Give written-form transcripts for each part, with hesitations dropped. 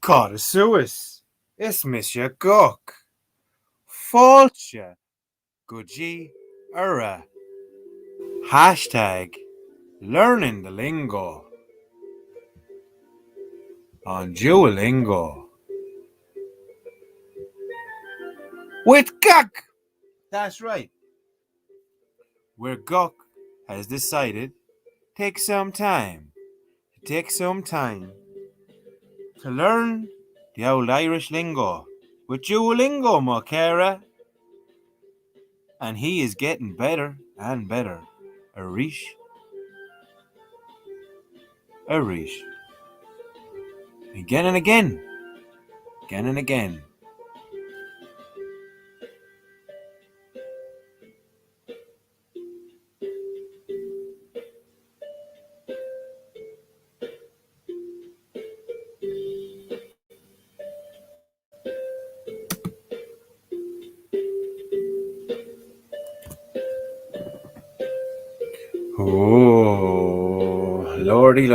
Caught a Suis. It's Monsieur Cook. Falcha. Guji. Ura. Hashtag learning the lingo on Duolingo with Guk. That's right. Where Guk has decided take some time to learn the old Irish lingo with Duolingo, Mocara. And he is getting better and better. Arish. Again and again. Again and again. Oh, lordy.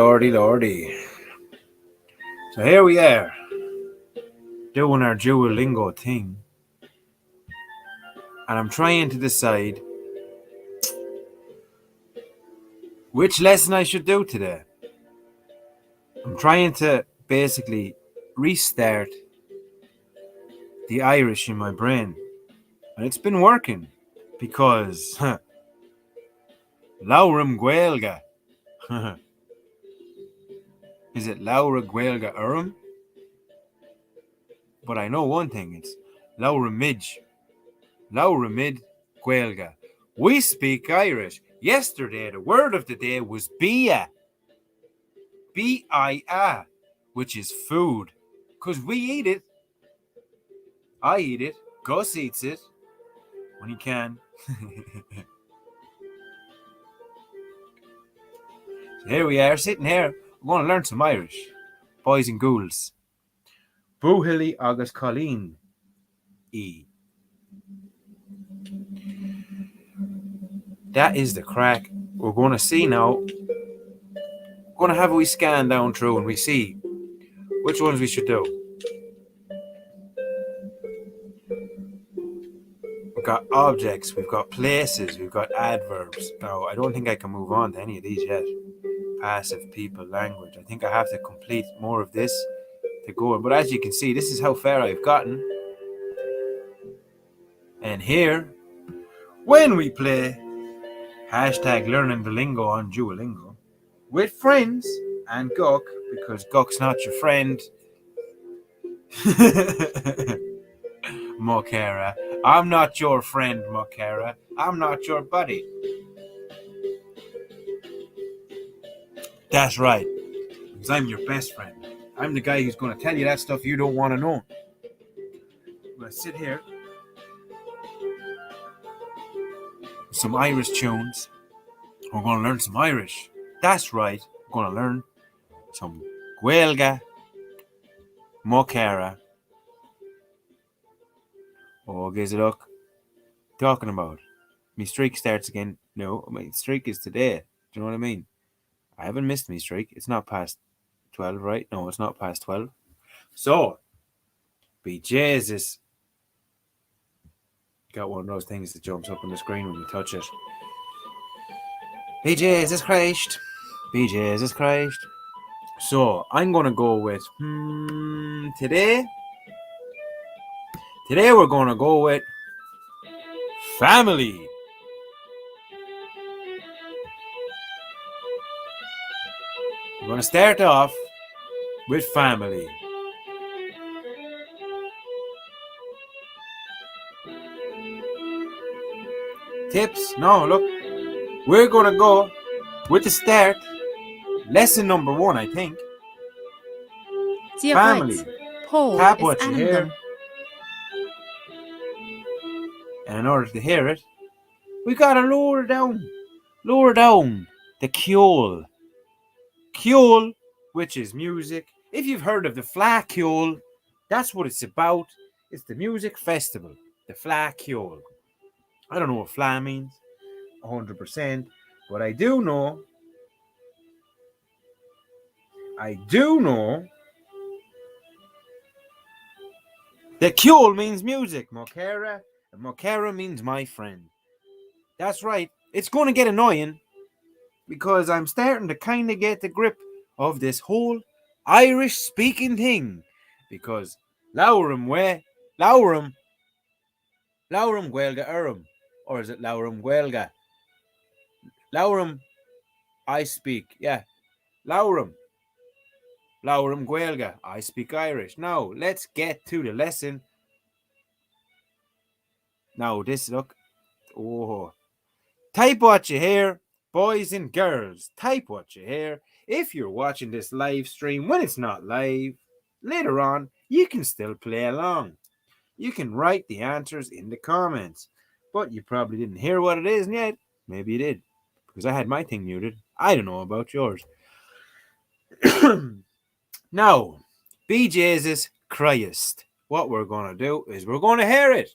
So here we are, doing our Duolingo thing. And I'm trying to decide which lesson I should do today. I'm trying to basically restart the Irish in my brain. And it's been working because Lauram Gaelga. Is it Laura Gaelga Urim? But I know one thing, it's Laura Midge. Laura Mid Gaelga. We speak Irish. Yesterday, the word of the day was bia. B-I-A, which is food. Because we eat it. I eat it. Gus eats it when he can. So here we are, sitting here. We're going to learn some Irish. Boys and ghouls. Búhilí agus Colleen. E. That is the crack. We're going to see now. We're going to have a wee scan down through and we see which ones we should do. We've got objects, we've got places, we've got adverbs. Now, I don't think I can move on to any of these yet. Passive, people, language. I think I have to complete more of this to go on. But as you can see, this is how far I've gotten. And here, when we play hashtag learning the lingo on Duolingo with friends and Guk, because Guk's not your friend. Mocara. I'm not your friend, Mocara. I'm not your buddy. That's right. Because I'm your best friend. I'm the guy who's going to tell you that stuff you don't want to know. I'm going to sit here with some Irish tunes. We're going to learn some Irish. That's right. We're going to learn some Gaelga, Mocara. Oh, gives it look. Talking about. My streak starts again. No, my streak is today. Do you know what I mean? I haven't missed my streak. It's not past 12, right? No, it's not past 12. So, be Jesus. Got one of those things that jumps up on the screen when you touch it. Be Jesus Christ. Be Jesus Christ. So, I'm going to go with today. Today we're going to go with family. We're going to start off with family. Tips? No, look. We're going to go with the start. Lesson number 1, I think. Family. Paul Tap is what you hear. And in order to hear it, we got to lower down the Ciol. Ciol, which is music. If you've heard of the Fla Ciol, that's what it's about. It's the music festival, the Fla Ciol. I don't know what Fla means, 100%, but I do know that Ciol means music, Mocara, and Mocara means my friend. That's right. It's going to get annoying because I'm starting to kind of get the grip of this whole Irish speaking thing. Because Laurum Gaelga Urum. Or is it Laurum Gaelga? Laurum I speak. Yeah. Laurum Gaelga. I speak Irish. Now, let's get to the lesson. Now, this look. Oh. Type what you hear, boys and girls. Type what you hear. If you're watching this live stream when it's not live, later on, you can still play along. You can write the answers in the comments. But you probably didn't hear what it is yet. Maybe you did, because I had my thing muted. I don't know about yours. Now, be Jesus Christ. What we're going to do is we're going to hear it.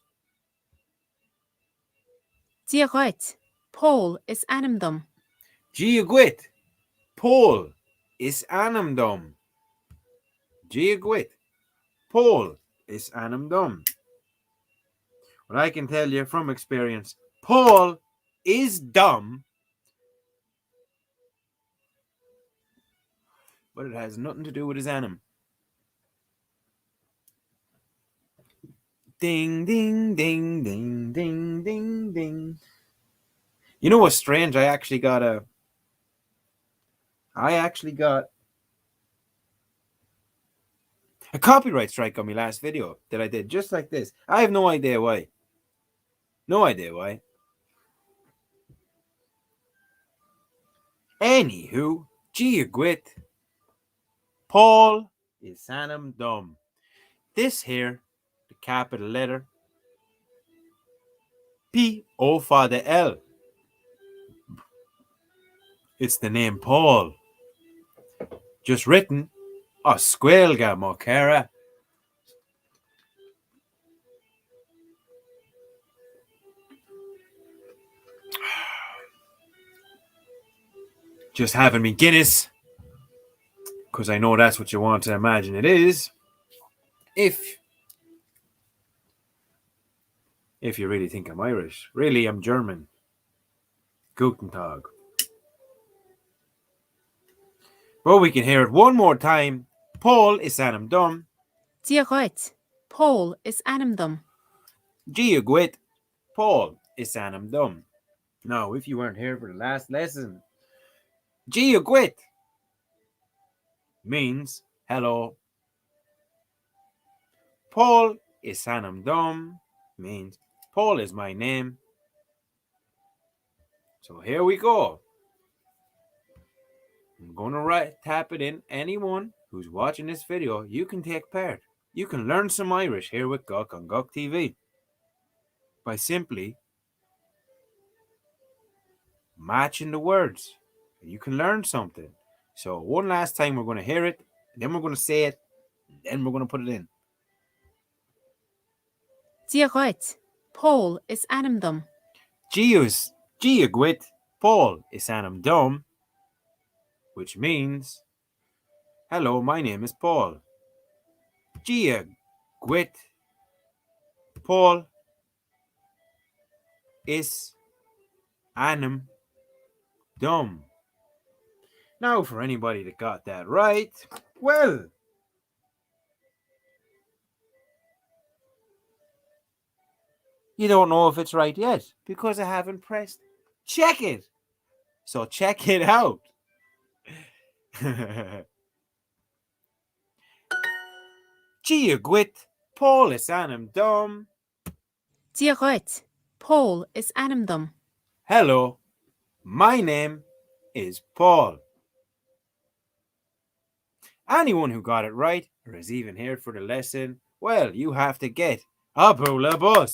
Paul is animdom. Giagwit. Paul is animdom. Giagwit. Paul is animdom. What I can tell you from experience, Paul is dumb, but it has nothing to do with his anim. Ding, ding, ding, ding, ding, ding, ding. You know what's strange? I actually got a copyright strike on my last video that I did just like this. I have no idea why. Anywho, Giagwit. Paul is sanum dum. This here, the capital letter, P-O for the L. It's the name Paul. Just written, Oscuelga Mocara. Just having me Guinness, because I know that's what you want to imagine it is. If you really think I'm Irish. Really, I'm German. Guten Tag. But we can hear it one more time. Paul is anam dum. Paul is animdom. Giagwit. Paul is anam dum. Now, if you weren't here for the last lesson, Giagwit means hello. Paul is anam dum means Paul is my name. So here we go. I'm going to tap it in. Anyone who's watching this video, you can take part. You can learn some Irish here with Gok on Gok TV by simply matching the words. You can learn something. So one last time we're going to hear it, then we're going to say it, then we're going to put it in. Diaghit. Pól is anam dom. Gius, Giagwit, Paul is anam dom, which means, hello, my name is Paul. Giagwit, Paul is anam dom. Now, for anybody that got that right, well, you don't know if it's right yet because I haven't pressed check it. So check it out. Giagwit, Paul is anam dom. Diaghit. Pól is anam dom. Hello, my name is Paul. Anyone who got it right or is even here for the lesson, well, you have to get a bula bus.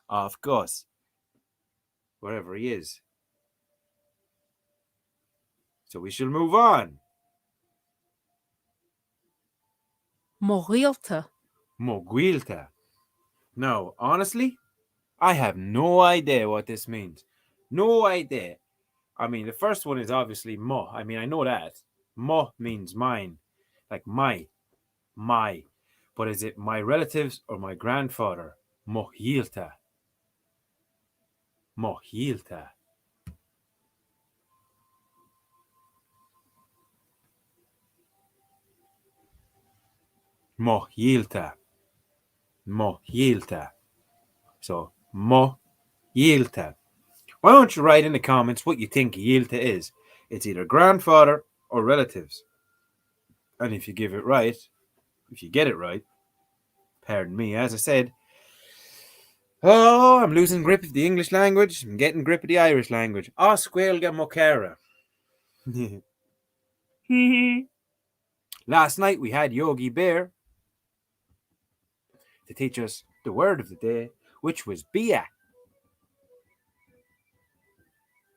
Of course. Wherever he is. So we shall move on. Moghilta. Moguilta. No, honestly, I have no idea what this means. No idea. I mean, the first one is obviously mo. I mean, I know that. Mo means mine. Like my. But is it my relatives or my grandfather? Mohilta. Mohilta. Mohilta. Mohilta. So, Mohilta. Why don't you write in the comments what you think Yilta is? It's either grandfather or relatives. And if you get it right, pardon me, as I said, oh, I'm losing grip of the English language. I'm getting grip of the Irish language. Osquelga Mokara. Last night we had Yogi Bear to teach us the word of the day, which was bia,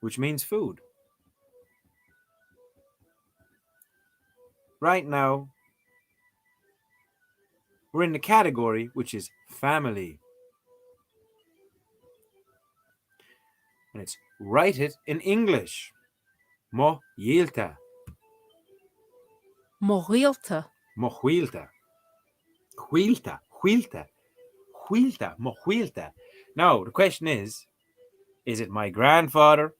which means food. Right now, we're in the category which is family. And it's write it in English. Mo yilta. Moghilta. Mo huilta. Huilta. Mo huilta. Now, the question is it my grandfather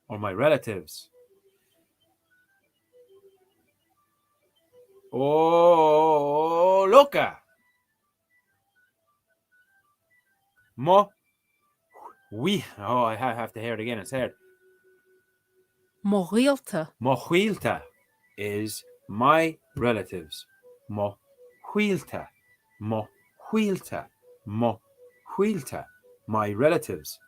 or my relatives? Oh, loca. Mo Oh, I have to hear it again. It's hard. Moghilta. Mohuilta is my relatives. Mohuilta. Mohuilta. Mohuilta. My relatives.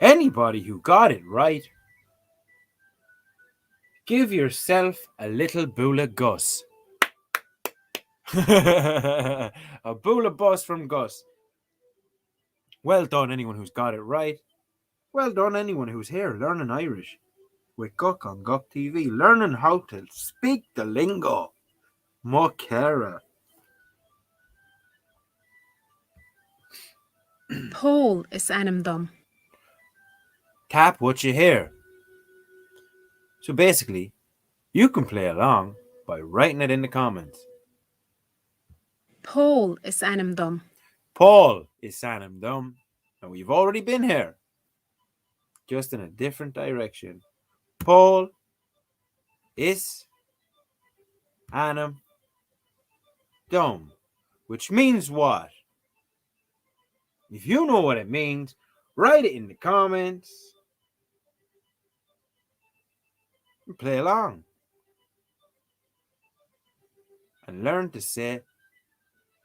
Anybody who got it right, give yourself a little bula Gus. A bula bus from Gus. Well done, anyone who's got it right. Well done, anyone who's here learning Irish with Guk on Guk TV, learning how to speak the lingo. Mokera. Pól is anam dom. Tap what you hear. So basically, you can play along by writing it in the comments. Pól is anam dom. Paul is Sanam Dum, and we've already been here, just in a different direction. Paul is Anam Dum, which means what? If you know what it means, write it in the comments and play along. And learn to say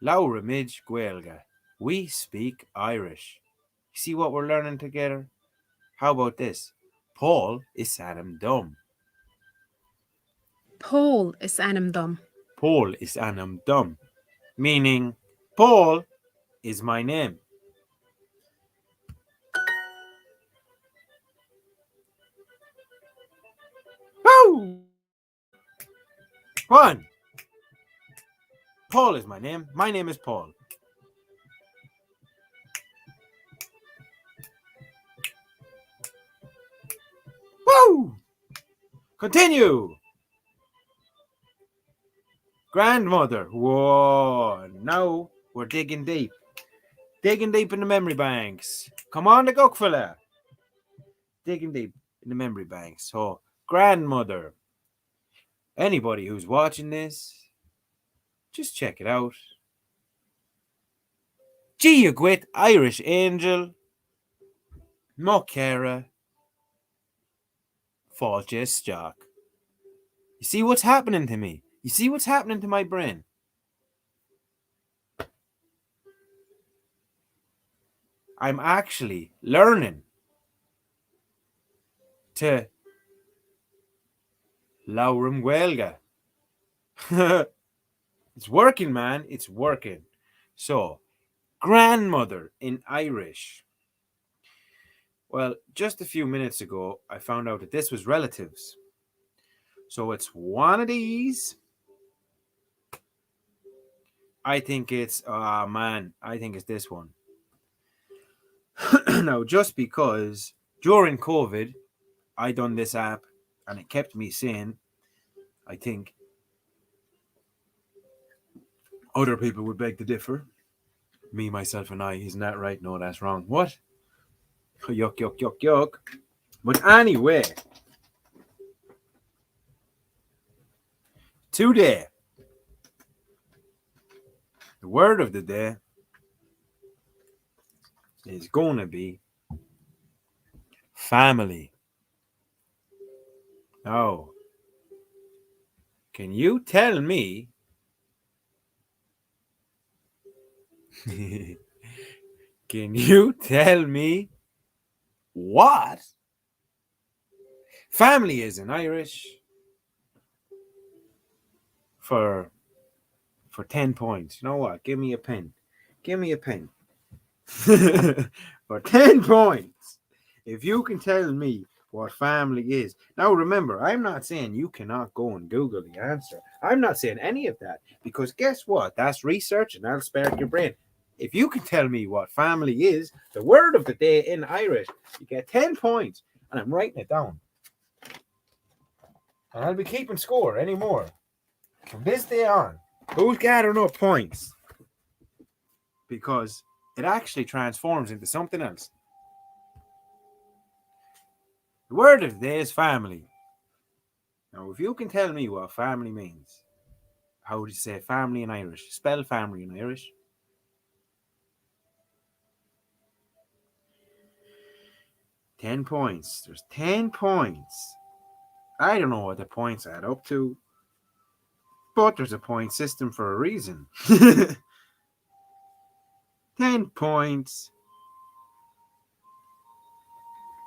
Laura Midge Guelga. We speak Irish. See what we're learning together? How about this? Paul is Sanam Dum. Pól is anam dom. Paul is einem dumb, meaning Paul is my name. Woo! One. Paul is my name. My name is Paul. Woo! Continue. Grandmother. Whoa. Now we're digging deep. Digging deep in the memory banks. Come on, the gook fella. Digging deep in the memory banks. So, grandmother. Anybody who's watching this, just check it out. Gia Gwit, Irish Angel, Mockera, Falches Jock. You see what's happening to me? You see what's happening to my brain? I'm actually learning to Laurum Guelga. It's working, man. It's working. So, grandmother in Irish. Well, just a few minutes ago, I found out that this was relatives. So it's one of these. I think it's, I think it's this one. Now, just because during COVID, I done this app and it kept me sane, I think other people would beg to differ. Me, myself, and I. Isn't that right? No, that's wrong. What? Yuck, yuck, yuck, yuck. But anyway, today, the word of the day is going to be family. Oh, can you tell me? Can you tell me what family is in Irish for 10 points? You know what? Give me a pen. Give me a pen. For 10 points. If you can tell me what family is. Now remember, I'm not saying you cannot go and Google the answer. I'm not saying any of that. Because guess what? That's research and that'll spark your brain. If you can tell me what family is, the word of the day in Irish, you get 10 points. And I'm writing it down. And I'll be keeping score anymore. From this day on, who's gathering up points? Because it actually transforms into something else. The word of the day is family. Now, if you can tell me what family means, how would you say family in Irish? Spell family in Irish. Ten points. There's 10 points. I don't know what the points add up to, but there's a point system for a reason. 10 points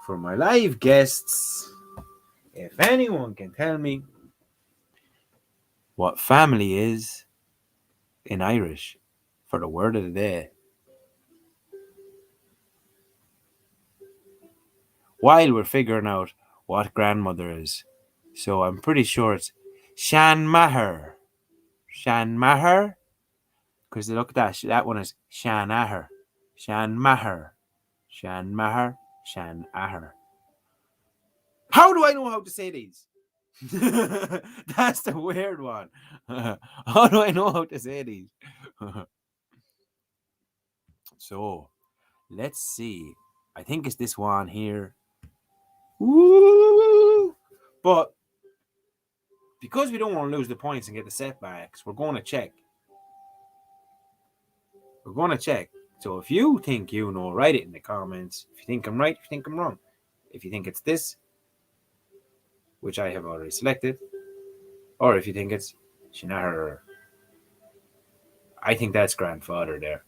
for my live guests. If anyone can tell me what family is in Irish for the word of the day. While we're figuring out what grandmother is. So I'm pretty sure it's Shan Maher. Shan Maher? Because look at that. That one is Shan Aher. Shan Maher. Shan Maher. Shan Aher. How do I know how to say these? That's the weird one. How do I know how to say these? So, let's see. I think it's this one here. Woo! But because we don't want to lose the points and get the setbacks, we're going to check. We're going to check. So if you think you know, write it in the comments. If you think I'm right, if you think I'm wrong. If you think it's this, which I have already selected, or if you think it's Shinaher. I think that's grandfather there.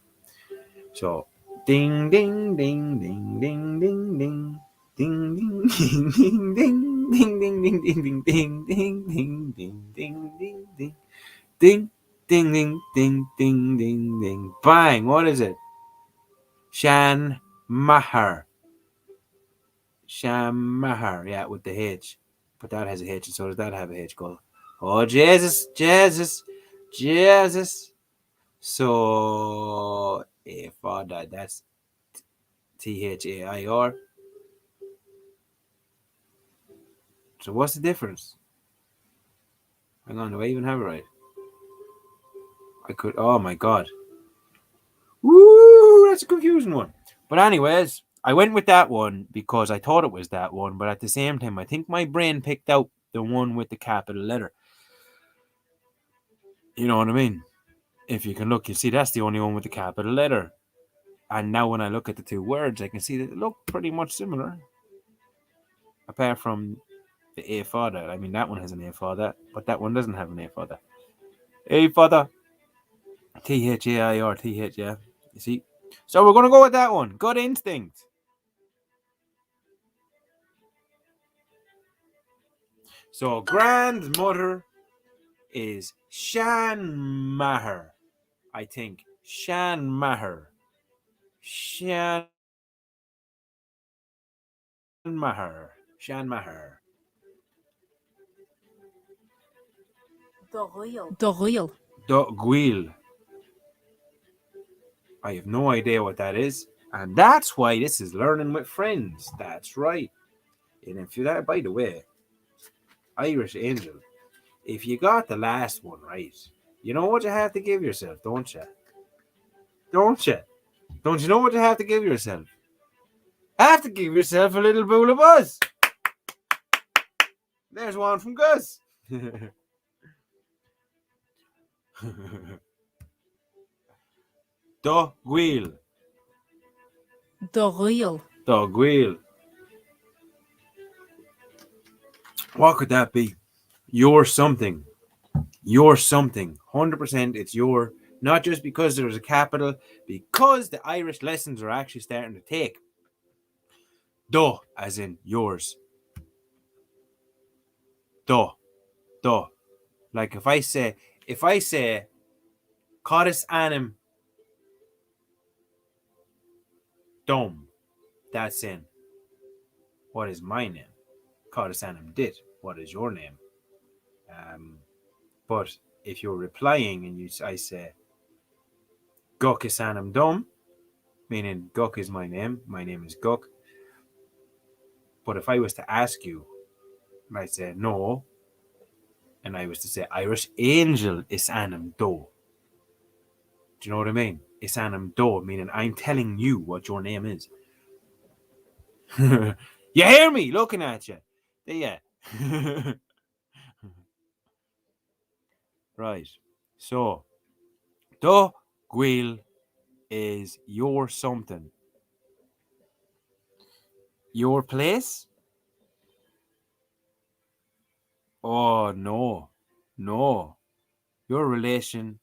So, ding, ding, ding, ding, ding, ding, ding. Ding ding ding ding ding ding ding ding ding ding ding ding ding ding ding ding Ding, ding, ding, ding, ding, ding, ding. Bang. What is it? Shan Mahar. Shamahar. Yeah, with the H. But that has a H, and so does that have a H. Go. Oh, Jesus, Jesus, Jesus. So, if that's Thair. So, what's the difference? Hang on, do I even have it right? I could. Oh my god. Woo! That's a confusing one. But anyways, I went with that one because I thought it was that one, but at the same time, I think my brain picked out the one with the capital letter. You know what I mean? If you can look, you see that's the only one with the capital letter. And now when I look at the two words, I can see that they look pretty much similar. Apart from the A father. I mean, that one has an A father, but that one doesn't have an A father. A father. Thair. Yeah. You see? So we're going to go with that one. Good instinct. So grandmother is Shan Maher. I think. Shan Maher. Shan Maher. Shan Maher. Doril. Gwil. I have no idea what that is. And that's why this is Learning with Friends. That's right. And if you that, by the way, Irish Angel, if you got the last one right, you know what you have to give yourself, don't you? Don't you? Don't you know what you have to give yourself? Have to give yourself a little bowl of buzz. There's one from Gus. The wheel. Doril. The wheel. What could that be? You're something. You're something. 100% it's your. Not just because there's a capital, because the Irish lessons are actually starting to take. Do, as in yours. Do. Do. Like if I say, Codis anim dom, that's in, what is my name? Codis anim dit, what is your name? But if you're replying and I say, Guk is anim dom, meaning Guk is my name is Guk. But if I was to ask you, and I say no, and I was to say Irish Angel is anim do. Do you know what I mean? It's anim do, meaning I'm telling you what your name is. You hear me looking at you? Yeah. Right. So, do gwil is your something. Your place? Oh, no. No. Your relation,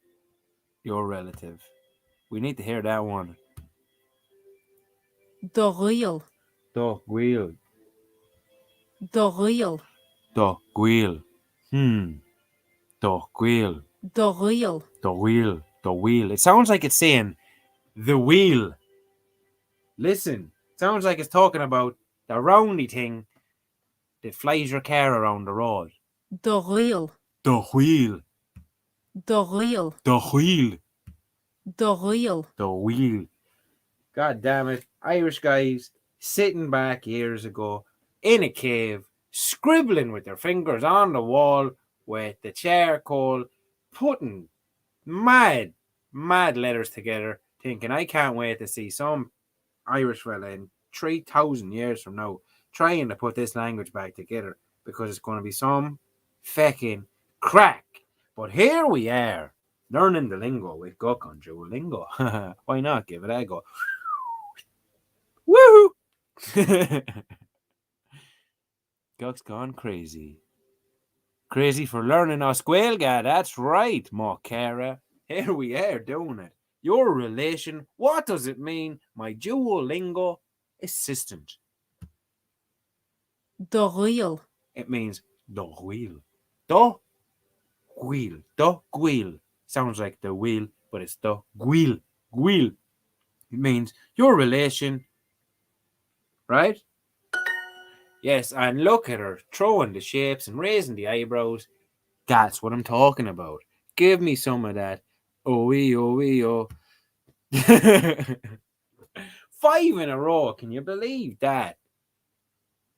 your relative. We need to hear that one. Doril. Do gwil. Doril. Do gwil. Do gwil. Doril. The wheel. The wheel. It sounds like it's saying the wheel. Listen. It sounds like it's talking about the roundy thing that flies your car around the road. Doril. The wheel. Doril. The wheel. Doril. The wheel. God damn it. Irish guys sitting back years ago in a cave, scribbling with their fingers on the wall with the charcoal, putting mad, mad letters together, thinking, I can't wait to see some Irish fella in 3,000 years from now trying to put this language back together because it's going to be some fecking crack. But here we are, learning the lingo with Guk on Duolingo. Why not give it a go? Woohoo! Guk's gone crazy. Crazy for learning Oscuelga, that's right, Mocara. Here we are doing it. Your relation, what does it mean? My Duolingo assistant. Doril. It means the wheel. The gwil. The gwil. Sounds like the wheel, but it's the gwil. Gwil. It means your relation, right? Yes, and look at her throwing the shapes and raising the eyebrows. That's what I'm talking about. Give me some of that. Oh. 5 in a row. Can you believe that?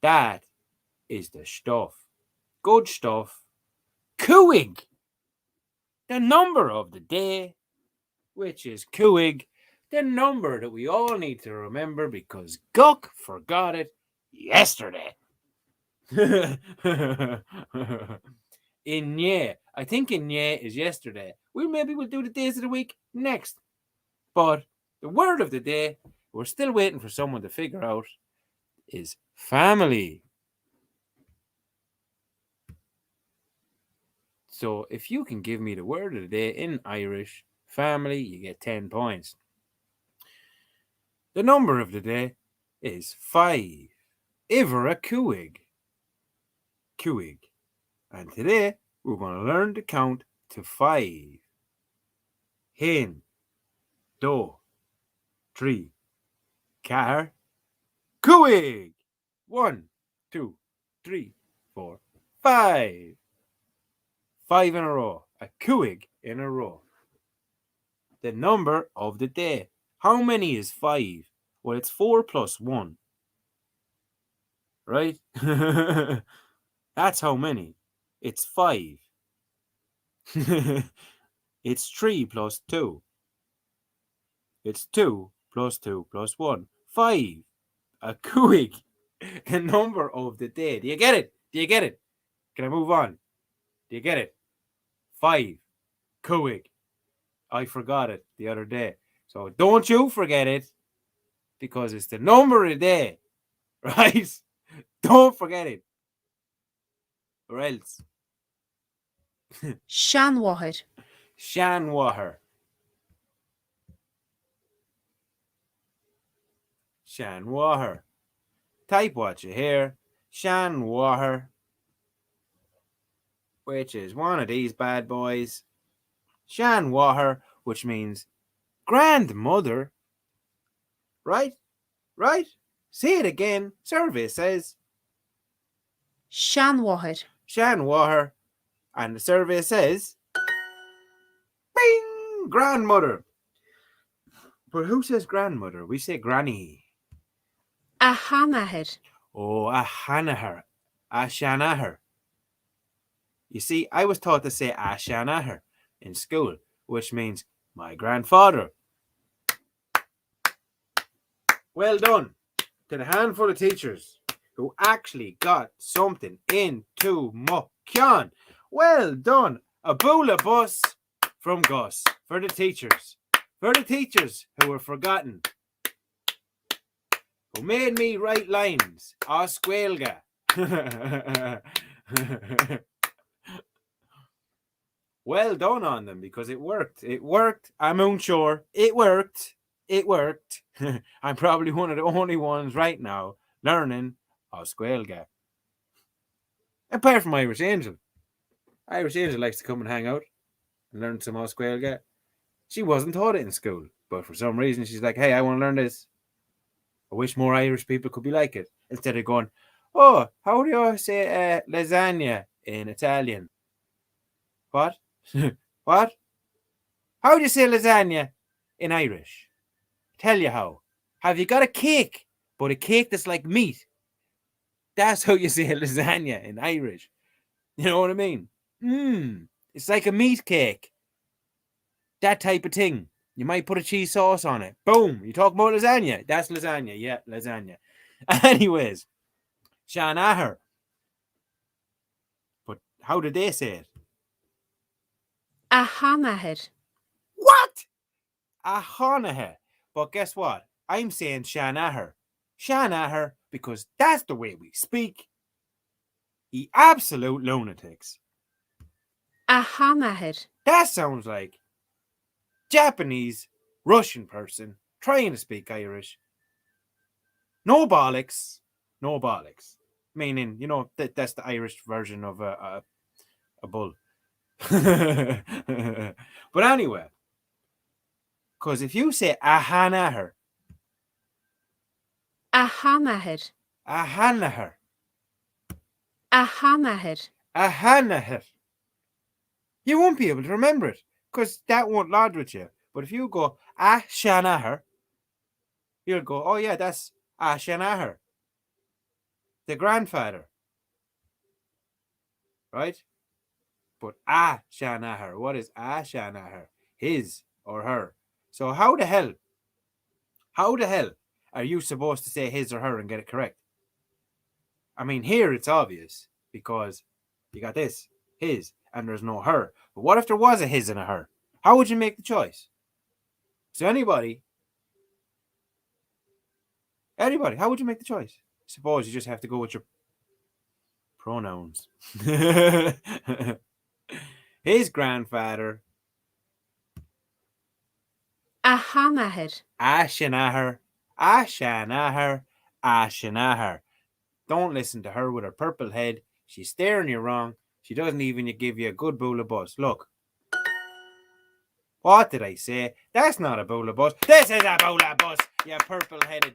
That is the stuff. Good stuff. Cooig. The number of the day, which is Cooig. The number that we all need to remember because Guck forgot it yesterday. Inye. I think Inye is yesterday. Maybe we'll do the days of the week next. But the word of the day, we're still waiting for someone to figure out, is family. So if you can give me the word of the day in Irish, family, you get 10 points. The number of the day is 5. Ivera Cooig. Cooig. And today we're going to learn to count to 5. Hen. Do. 3. Car. Cooig. 1, 2, 3, 4, 5. 5 in a row. A Cooig in a row. The number of the day. How many is 5? Well, it's 4 plus 1. Right? That's how many. It's 5. It's 3 plus 2. It's 2 plus 2 plus 1. 5. A Cooig. The number of the day. Do you get it? Do you get it? Can I move on? Do you get it? 5. Cooig. I forgot it the other day. So don't you forget it because it's the number of the day. Right? Don't forget it. Or else. Shanwaher. Shanwaher. Shanwaher. Type what you hear. Shanwaher. Which is one of these bad boys. Shanwaher, which means grandmother. Right? Right? Say it again. Survey says Shanwaher. Shanwaher. And the survey says bing! Grandmother. But who says grandmother? We say granny. Ahanaher. Oh, a Hanaher. A Shanaher. You see, I was taught to say a Shanaher in school, which means my grandfather. Well done to the handful of teachers who actually got something into Muckyan. Well done. A boola bus from Gus for the teachers. For the teachers who were forgotten. Who made me write lines. Osquelga. Well done on them because it worked. It worked. I'm unsure. It worked. It worked. I'm probably one of the only ones right now learning Osquelga. Apart from Irish Angel. Irish Angel likes to come and hang out and learn some Osquelga. She wasn't taught it in school, but for some reason she's like, hey, I want to learn this. I wish more Irish people could be like it. Instead of going, oh, how do you say lasagna in Italian? What? What? How do you say lasagna in Irish? Tell you how. Have you got a cake, but a cake that's like meat? That's how you say lasagna in Irish. You know what I mean? It's like a meat cake. That type of thing. You might put a cheese sauce on it. Boom. You talk about lasagna. That's lasagna. Yeah, lasagna. Anyways, Shanaher. But how did they say it? Ahanaher. What? Ahanaher. But guess what? I'm saying Shanaher. Shanaher because that's the way we speak. Ye absolute lunatics. Ahanaher. That sounds like Japanese Russian person trying to speak Irish. No bollocks. No bollocks. Meaning, you know, that's the Irish version of a bull. But anyway, because if you say ahanaher, A hanahir. ahanaher, A hanahir. ahanaher, you won't be able to remember it because that won't lodge with you. But if you go ashanaher, you'll go, oh yeah, that's ashanaher, the grandfather, right? But ashanaher, what is ashanaher? His or her. So how the hell are you supposed to say his or her and get it correct? I mean, here it's obvious because you got this, his, and there's no her. But what if there was a his and a her? How would you make the choice? So anybody, how would you make the choice? Suppose you just have to go with your pronouns. His grandfather, A hanahir. Ashanaher, Ashanaher, Ashanaher. Don't listen to her with her purple head. She's staring you wrong. She doesn't even give you a good bowl of buzz. Look. What did I say? That's not a bowl of buzz. This is a bowl of buzz, you purple-headed.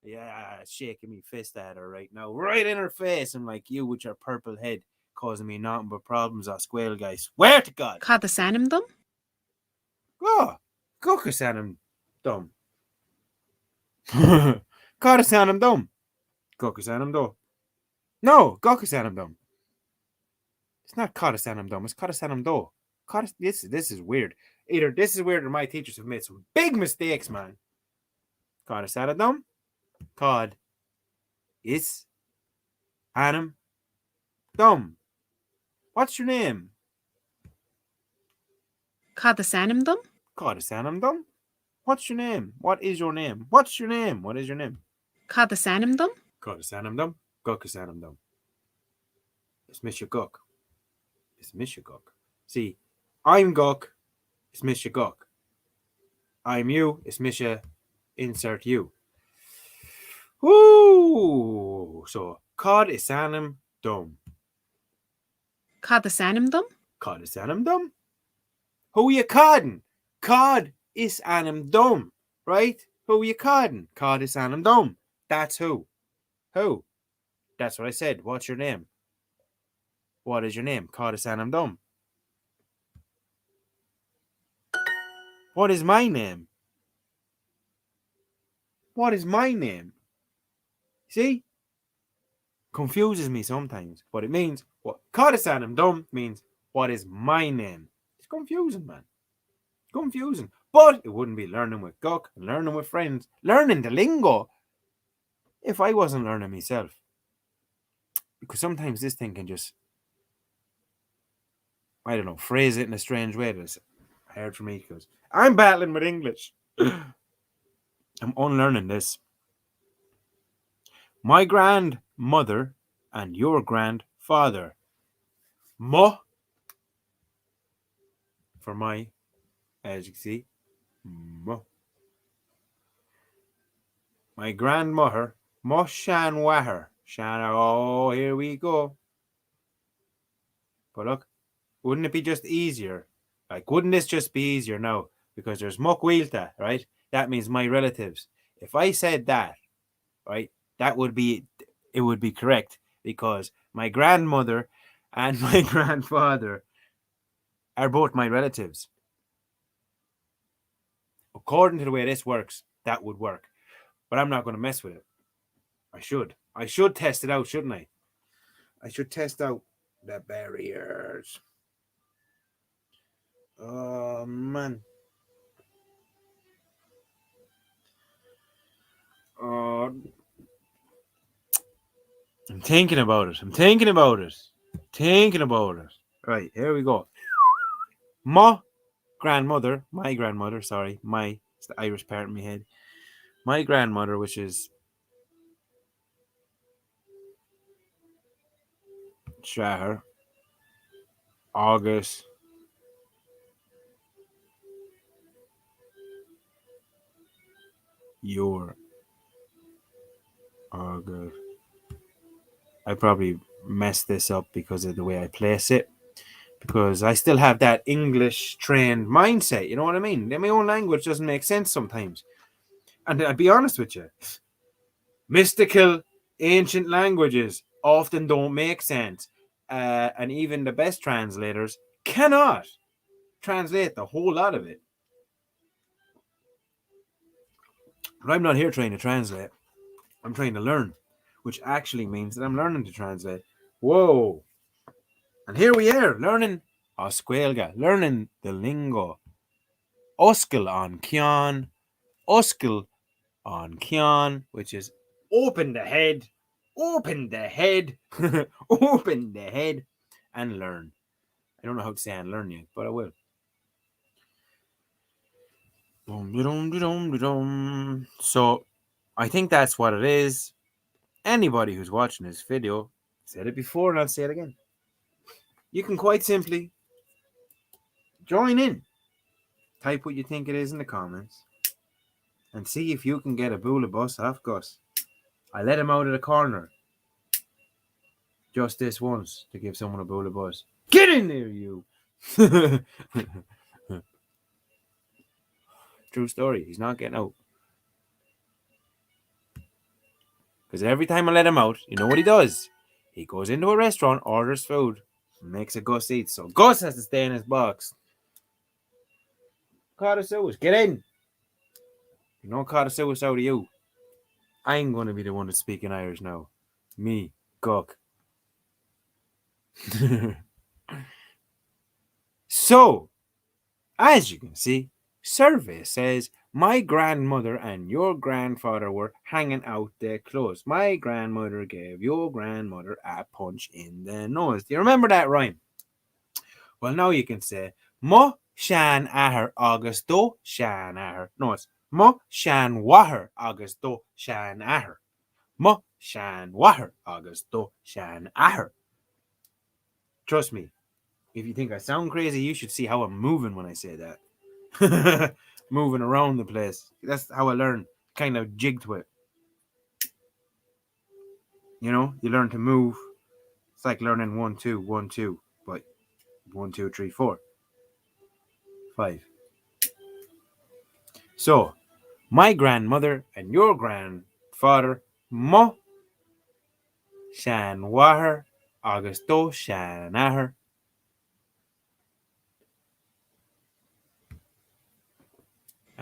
Yeah, shaking me fist at her right now. Right in her face. I'm like, you with your purple head causing me nothing but problems, or squail guy. Swear to God. Cad is animdom. Oh, Guckus on him dumb. Caucus on him dumb. Guckus on him dumb. No, Guckus on him dumb. It's not Caucus on him dumb. It's Caucus on him dumb. This is weird. Either this is weird or my teachers have made some big mistakes, man. Caucus on him dumb. Cod is Adam dumb. What's your name? Cad is animdom. Caucus on him dumb. What's your name? What is your name? What's your name? What is your name? Cad is animdom. Caucus on him dumb. Guckus on him dumb. It's Mr. Guck. It's Mr. Guck. See, I'm Guck. It's Mr. Guck. I'm you. It's Misha. Insert you. Woo! So, cod is anim dum. Cad is animdom. Cod is anim dum. Who you codding? Cod is anim dum. Right? Who you codding? Cod is anim dum. That's who. Who? That's what I said. What's your name? What is your name? Cod is anim dum. What is my name? What is my name? See? Confuses me sometimes. But it means what Cardisanum dumb means what is my name. It's confusing, man. Confusing. But it wouldn't be learning with Guck and learning with friends, learning the lingo if I wasn't learning myself. Because sometimes this thing can just, I don't know, phrase it in a strange way that's hard for me because I'm battling with English. I'm unlearning this. My grandmother and your grandfather. Mo for my, as you can see, mo. My grandmother, Mo Shan Waher. Shan, oh, here we go. But look, wouldn't it be just easier? Like, wouldn't this just be easier now? Because there's Mokwilta, right? That means my relatives. If I said that, right, it would be correct because my grandmother and my grandfather are both my relatives. According to the way this works, that would work. But I'm not going to mess with it. I should. I should test it out, shouldn't I? I should test out the barriers. Oh, man. I'm thinking about it. Right, here we go. My grandmother, sorry, it's the Irish part in my head. My grandmother, which is Shahar, August, your August. I probably messed this up because of the way I place it. because I still have that English trained mindset. You know what I mean? My own language doesn't make sense sometimes. And I'll be honest with you, mystical ancient languages often don't make sense. And even the best translators cannot translate the whole lot of it. But I'm not here trying to translate. I'm trying to learn, which actually means that I'm learning to translate. Whoa. And here we are, learning Oscuelga, learning the lingo. Oskel on Kion, Oskel on Kion, which is open the head, open the head, open the head, and learn. I don't know how to say and learn yet, but I will. So I think that's what it is. Anybody who's watching this video, said it before and I'll say it again. You can quite simply join in. Type what you think it is in the comments and see if you can get a boola bus off Gus. I let him out of the corner just this once to give someone a boola bus. Get in there, you! True story. He's not getting out. Because every time I let him out, you know what he does? He goes into a restaurant, orders food, and makes a Gus eat. So Gus has to stay in his box. Cardasaurus, get in! You know Cardasaurus out of you. I'm going to be the one that's speaking Irish now. Me, Guck. So, as you can see, survey says my grandmother and your grandfather were hanging out their clothes. My grandmother gave your grandmother a punch in the nose. Do you remember that rhyme? Well, now you can say Mo shan ahar agus do shan ahar. No, it's Mo shan wahar agus do shan ahar. Mo shan wahar agus do shan ahar. Trust me, if you think I sound crazy, you should see how I'm moving when I say that. Moving around the place. That's how I learn. Kind of jig to it. You know, you learn to move. It's like learning 1, 2, 1, 2, but 1, 2, 3, 4, 5. So, my grandmother and your grandfather, Mo shan wahar agus do shan ahar.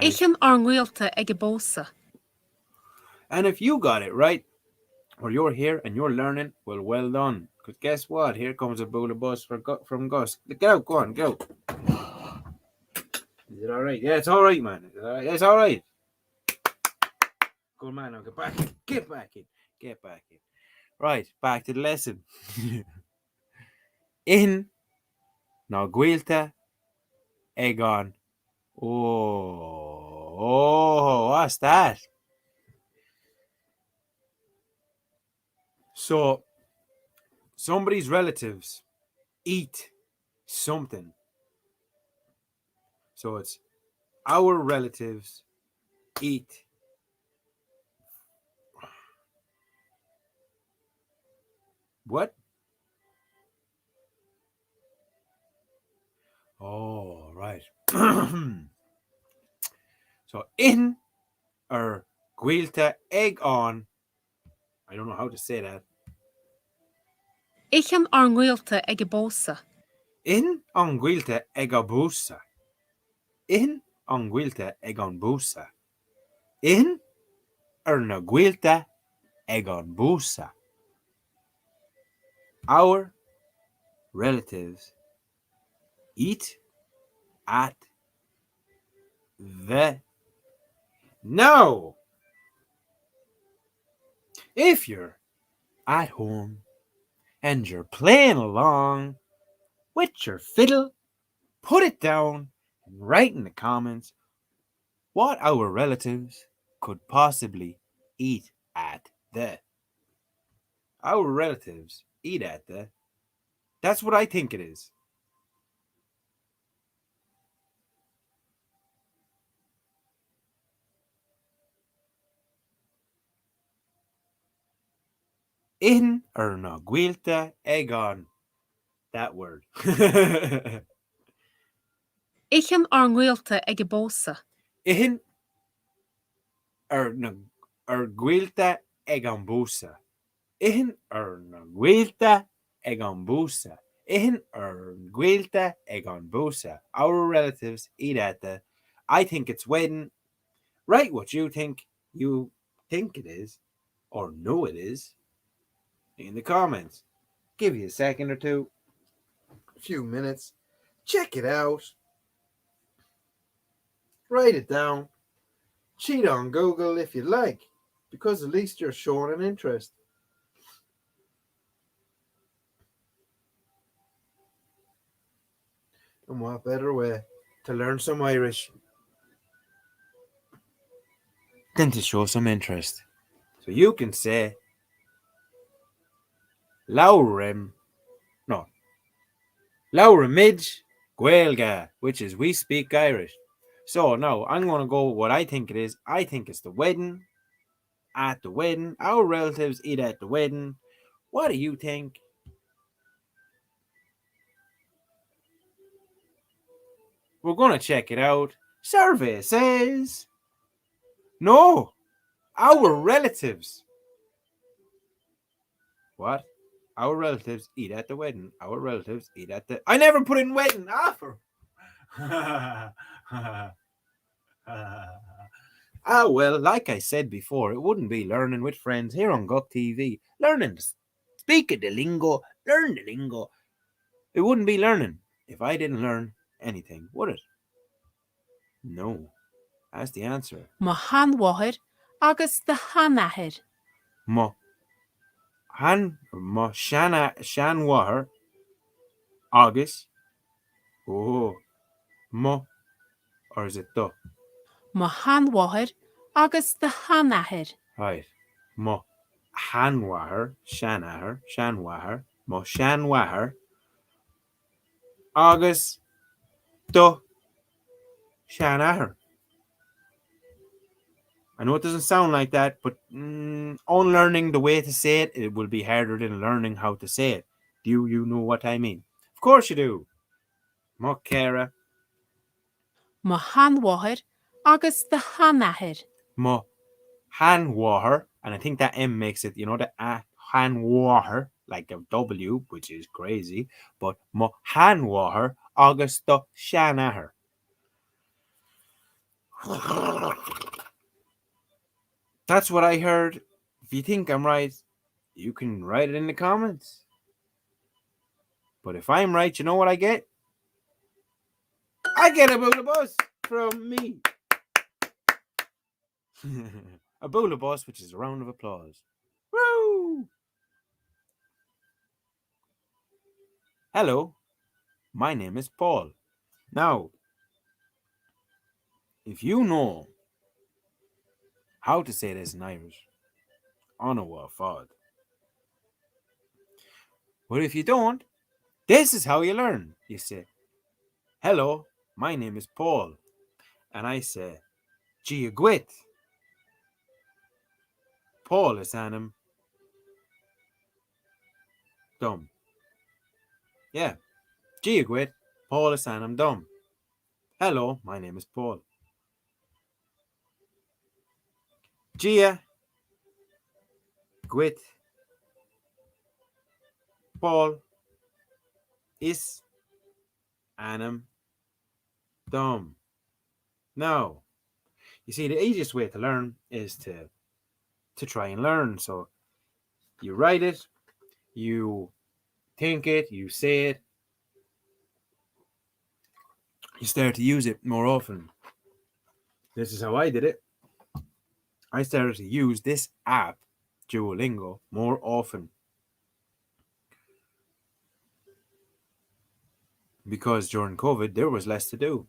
Ichan ar nghuilte ag bósa. And if you got it right, or you're here and you're learning, well done. Because guess what? Here comes a bowl of bus from Gus. Get out, go on, go. Is it all right? Yeah, it's all right, man. It's all right. Good man, now get back in. Get back in. Get back in. Right, back to the lesson. In Naguilta Egon. Oh, what's that? So, somebody's relatives eat something. So it's our relatives eat. What? Oh, right. So in or guilta egg on. I don't know how to say that. Ichan ar nghuilte ag bósa. In anguilta egabusa. In anguilta egonbusa. In ernaguilta egonbusa. Our relatives eat at the. No! If you're at home and you're playing along with your fiddle, put it down and write in the comments what our relatives could possibly eat at the. Our relatives eat at the. That's what I think it is. In or na guilta egon. that word. Ichan ar nghuilte ag go bósa. Ihin ar ghuiilta ag an búsa. Ihin ar na ghuiilta ag an búsa. Ihin ar ghuiilta ag an búsa. Our relatives eat at the. I think it's wedding. Write what you think it is, or know it is, in the comments. Give you a second or two, a few minutes. Check it out. Write it down. Cheat on Google if you like, because at least you're showing an interest. And what better way to learn some Irish than to show some interest? So you can say Laurim, no, Laurimid Gaelga, which is we speak Irish. So now I'm going to go with what I think it is. I think it's the wedding. At the wedding. Our relatives eat at the wedding. What do you think? We're going to check it out. Survey says no. Our relatives. What? Our relatives eat at the wedding. Our relatives eat at the. I never put in wedding offer. Well, like I said before, it wouldn't be learning with friends here on Gut TV. Learning to speak the lingo, learn the lingo. It wouldn't be learning if I didn't learn anything, would it? No. That's the answer. Má hanmhathir agus de hanahir. Mo shanwahar agus. Oh, mo, or is it do? Má hanmhathir agus de hanahir. Right. Mo hanwahar, shanwahar, mo shanwahar agus do shanahar. I know it doesn't sound like that, but unlearning the way to say it, it will be harder than learning how to say it. Do you know what I mean? Of course you do. Mo Kara. Má hanmhathir agus de hanahir. Mo hanwahar, and I think that M makes it, the hanwahar, like a W, which is crazy, but mo hanwahar agus do shanahar. That's what I heard. If you think I'm right, you can write it in the comments. But if I'm right, you know what I get? I get a boola bus from me. A boola bus, which is a round of applause. Woo! Hello, my name is Paul. Now, if you know how to say this in Irish, I know what fod. But if you don't, this is how you learn. You say, hello, my name is Paul. And I say, Gia Gwit. Paul is Anam. Dumb. Yeah. Gia Gwit. Paul is Anam Dumb. Hello, my name is Paul. Gia Gwit. Paul is Anam Dumb. Now, you see, the easiest way to learn is to try and learn. So you write it, you think it, you say it, you start to use it more often. This is how I did it. I started to use this app, Duolingo, more often. Because during COVID, there was less to do.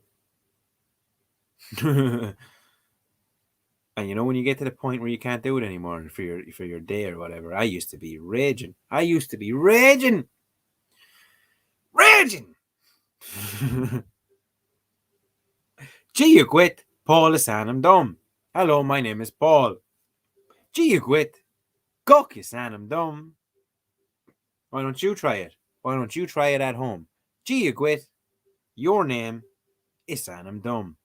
And when you get to the point where you can't do it anymore for your day or whatever, I used to be raging. Raging! Gia Gwit, Paul is Anam Dum. Hello, my name is Paul. Gia Gwit, Gok is Anam Dum. Why don't you try it? Why don't you try it at home? Gee, you quit. Your name is Anam Dum.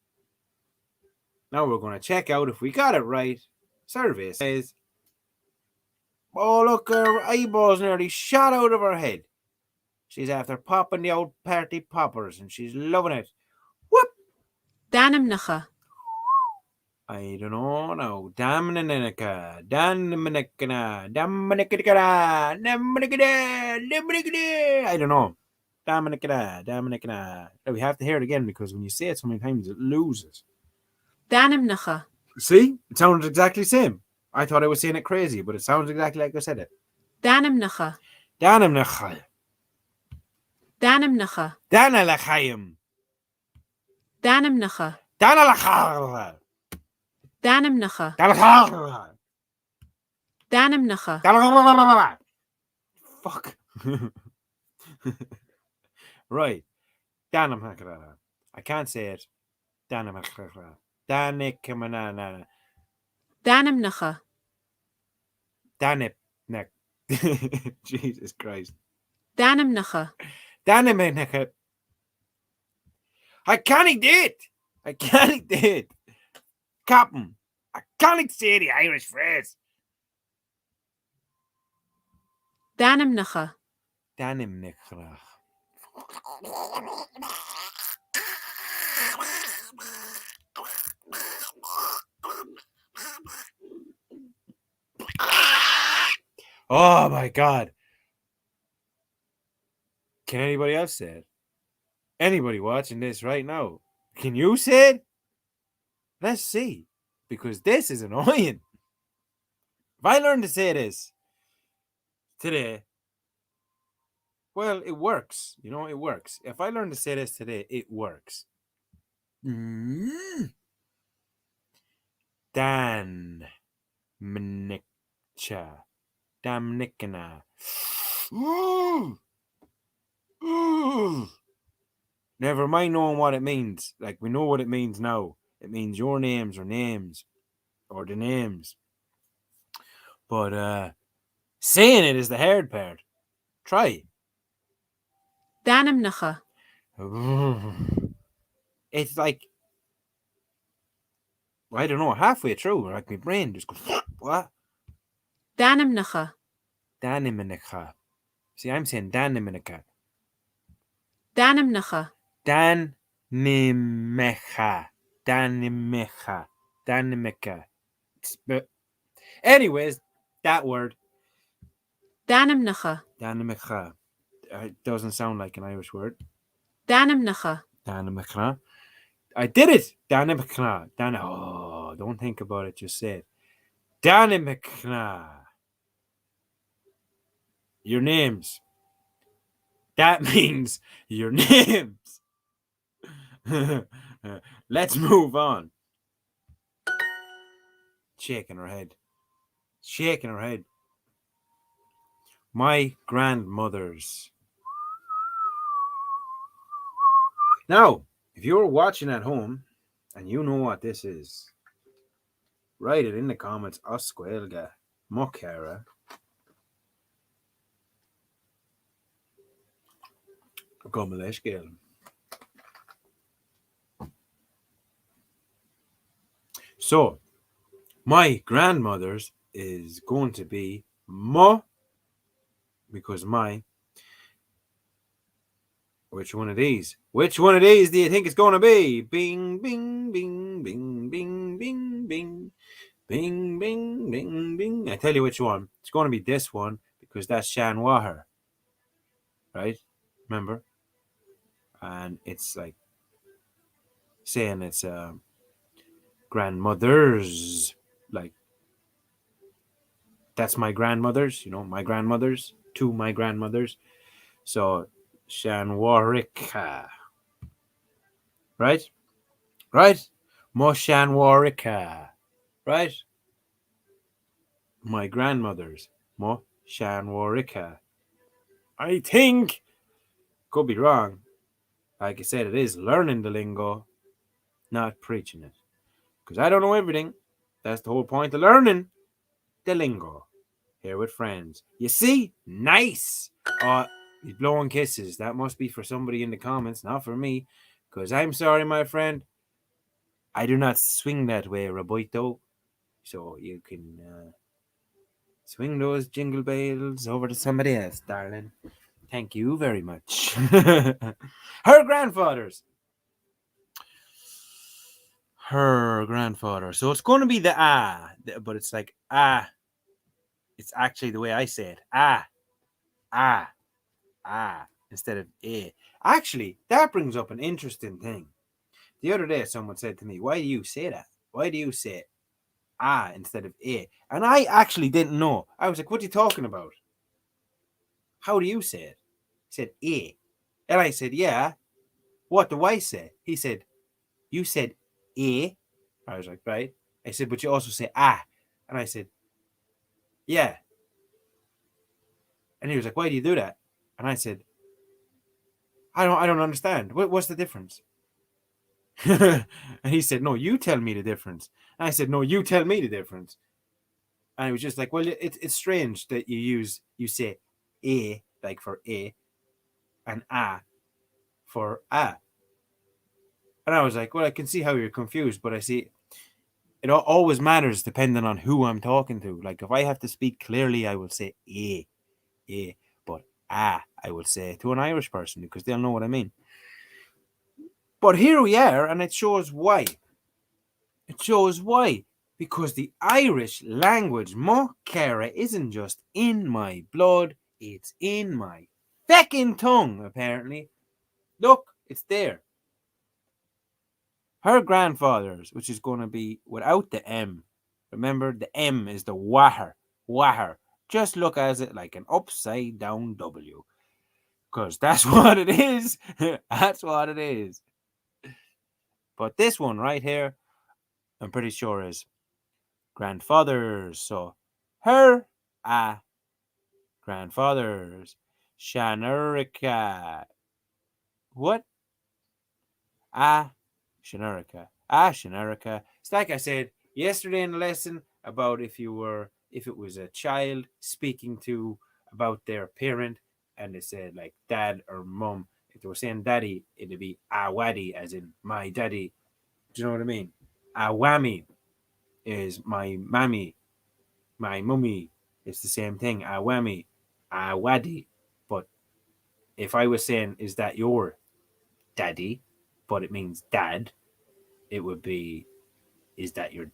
Now we're going to check out if we got it right. Survey says, oh, look, her eyeballs nearly shot out of her head. She's after popping the old party poppers and she's loving it. Whoop! Danimnacha. I don't know now. Damnanica. Damnanica. I don't know. Damnanica. We have to hear it again because when you say it so many times, it loses. Danimnacha. See? It sounds exactly the same. I thought I was saying it crazy, but it sounds exactly like I said it. Danimnacha. Danimnacha. Danimnacha. Danalachayim. Danimnacha. Danalachar. Danimnacha. Danalachar. Danimnacha. Fuck. Right. Danimnacha. I can't say it. Danimnacha. Danikamanana. Danimnacha. Danipnek. Jesus Christ. Danimnacha. Danimnacha. I can't do it. I can't do it. Captain, I can't say the Irish phrase. Danimnacha. Danimnacha. Oh my God. Can anybody else say it? Anybody watching this right now? Can you say it? Let's see. Because this is annoying. If I learn to say this today, well, it works. You know, it works. If I learn to say this today, it works. Dan Mnikcha. Damnikana. Never mind knowing what it means. Like, we know what it means now. It means your names or names. Or the names. But saying it is the hard part. Try. Danimnacha. It's like, I don't know, halfway through, like my brain just goes, what? Danimnacha. Daniminica. See, I'm saying Daniminica. Danimnacha. Danimecha. Danimica. Danimica. Anyways, that word. Danimnacha. Danimica. It doesn't sound like an Irish word. Danimnacha. Danimica. I did it. Danimica. Oh, don't think about it. Just say it. Danimica. Your names. That means your names. Let's move on. Shaking her head. Shaking her head. My grandmother's. Now, if you're watching at home and you know what this is, write it in the comments. Osquelga. Mokara. So, my grandmother's is going to be Mo, because my. Which one of these? Which one of these do you think it's going to be? Bing, bing, bing, bing, bing, bing, bing, bing, bing, bing, bing. I tell you which one. It's going to be this one because that's Shan Waher, right? Remember? And it's like saying it's grandmother's, like that's my grandmother's, you know, my grandmother's, to my grandmother's. So Shanwarika. Right? Right? Mo Shanwarika. Right? My grandmother's. Mo Shanwarika. I think. Could be wrong. Like I said, it is learning the lingo, not preaching it. Because I don't know everything. That's the whole point of learning the lingo. Here with friends. You see? Nice. He's blowing kisses. That must be for somebody in the comments, not for me. Because I'm sorry, my friend. I do not swing that way, Roberto. So you can swing those jingle bells over to somebody else, darling. Thank you very much. Her grandfather's. Her grandfather. So it's going to be the but it's like It's actually the way I say it. Ah, instead of eh. Actually, that brings up an interesting thing. The other day, someone said to me, "Why do you say that? Why do you say instead of eh?" And I actually didn't know. I was like, "What are you talking about? How do you say it?" He said eh, and I said, "Yeah. What do I say?" He said, "You said eh." I was like, "Right." I said, "But you also say and I said, "Yeah." And he was like, "Why do you do that?" And I said, I don't understand. What's the difference?" And he said, "No, you tell me the difference." And I said, "No, you tell me the difference." And he was just like, "Well, it's strange that you say a like for a and for a." And I was like, "Well, I can see how you're confused, but I see it always matters depending on who I'm talking to. Like if I have to speak clearly, I will say a, but I will say to an Irish person because they'll know what I mean." But here we are, and it shows why. It shows why. Because the Irish language, mo cara, isn't just in my blood, it's in my feckin' tongue, apparently. Look, it's there. Her grandfather's, which is going to be without the M. Remember, the M is the waher. Waher. Just look at it like an upside down W. Because that's what it is. That's what it is. But this one right here, I'm pretty sure is grandfather's. So, her grandfathers. Shanerica. What? Shanerica. Shanerica. It's like I said yesterday in the lesson about if it was a child speaking to about their parent and they said like dad or mum. If they were saying daddy, it'd be waddy, as in my daddy. Do you know what I mean? Whammy is my mammy, my mummy. It's the same thing. Whammy, waddy. But if I was saying, "Is that your daddy?" but it means dad, it would be, "Is that your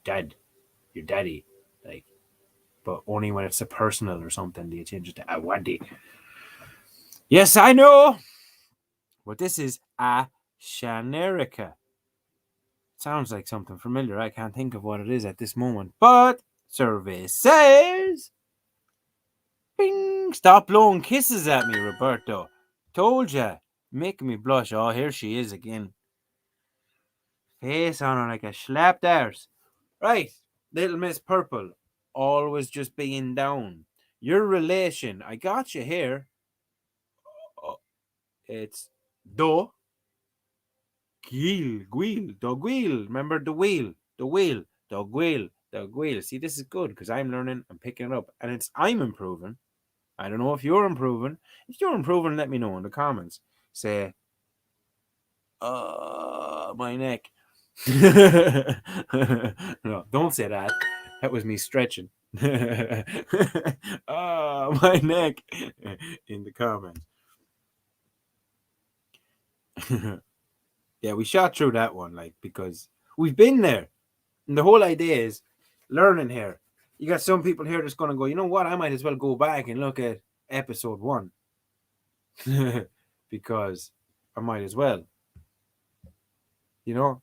dad, your daddy?" Like, but only when it's a personal or something do you change it to Awadi. Yes, I know, but this is a Shanerica. Sounds like something familiar. I can't think of what it is at this moment, but survey says, "Bing! Stop blowing kisses at me, Roberto. Told ya, making me blush." Oh, here she is again. Face on her like a slapped arse. Right, little Miss Purple, always just being down. Your relation, I got you here. Oh, it's do gwil, do gwil. Remember the wheel, the wheel, do gwil, do gwil. See, this is good because I'm learning and picking it up, and I'm improving. I don't know if you're improving. If you're improving, let me know in the comments. Say, my neck. No, don't say that. That was me stretching. My neck in the comments. Yeah, we shot through that one, like, because we've been there. And the whole idea is learning here. You got some people here that's going to go, "You know what? I might as well go back and look at episode 1." Because I might as well. You know,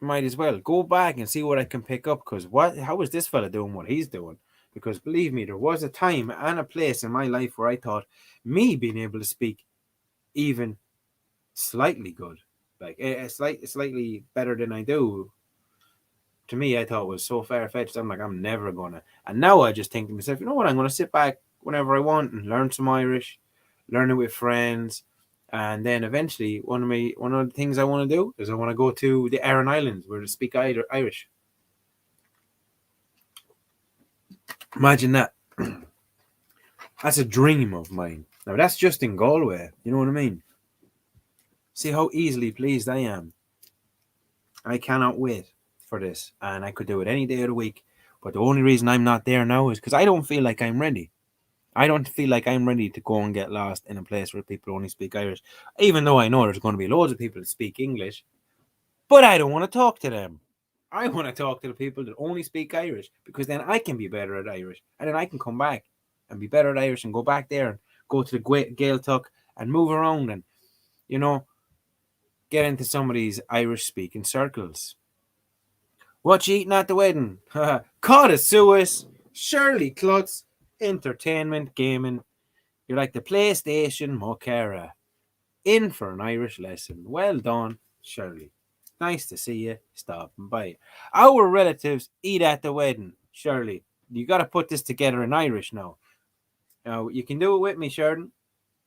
might as well go back and see what I can pick up. Because how is this fella doing what he's doing? Because believe me, there was a time and a place in my life where I thought me being able to speak even slightly good, like slightly better than I do, to me, I thought was so far fetched. I'm like, I'm never gonna. And now I just think to myself, you know what? I'm gonna sit back whenever I want and learn some Irish, learn it with friends, and then eventually one of the things I want to do is I want to go to the Aran Islands where they speak Irish. Imagine that. That's a dream of mine. Now that's just in Galway. You know what I mean? See how easily pleased I am. I cannot wait for this, and I could do it any day of the week. But the only reason I'm not there now is because I don't feel like I'm ready. I don't feel like I'm ready to go and get lost in a place where people only speak Irish, even though I know there's going to be loads of people that speak English. But I don't want to talk to them. I want to talk to the people that only speak Irish because then I can be better at Irish, and then I can come back and be better at Irish and go back there and go to the Gaeltacht and move around and you know get into some of these Irish speaking circles. What you eating at the wedding? Caught a Suez, Shirley Klutz, entertainment, gaming. You're like the PlayStation Mocara. In for an Irish lesson. Well done, Shirley. Nice to see you stopping by. Our relatives eat at the wedding. Shirley, you got to put this together in Irish now. Now, you can do it with me, Sheridan.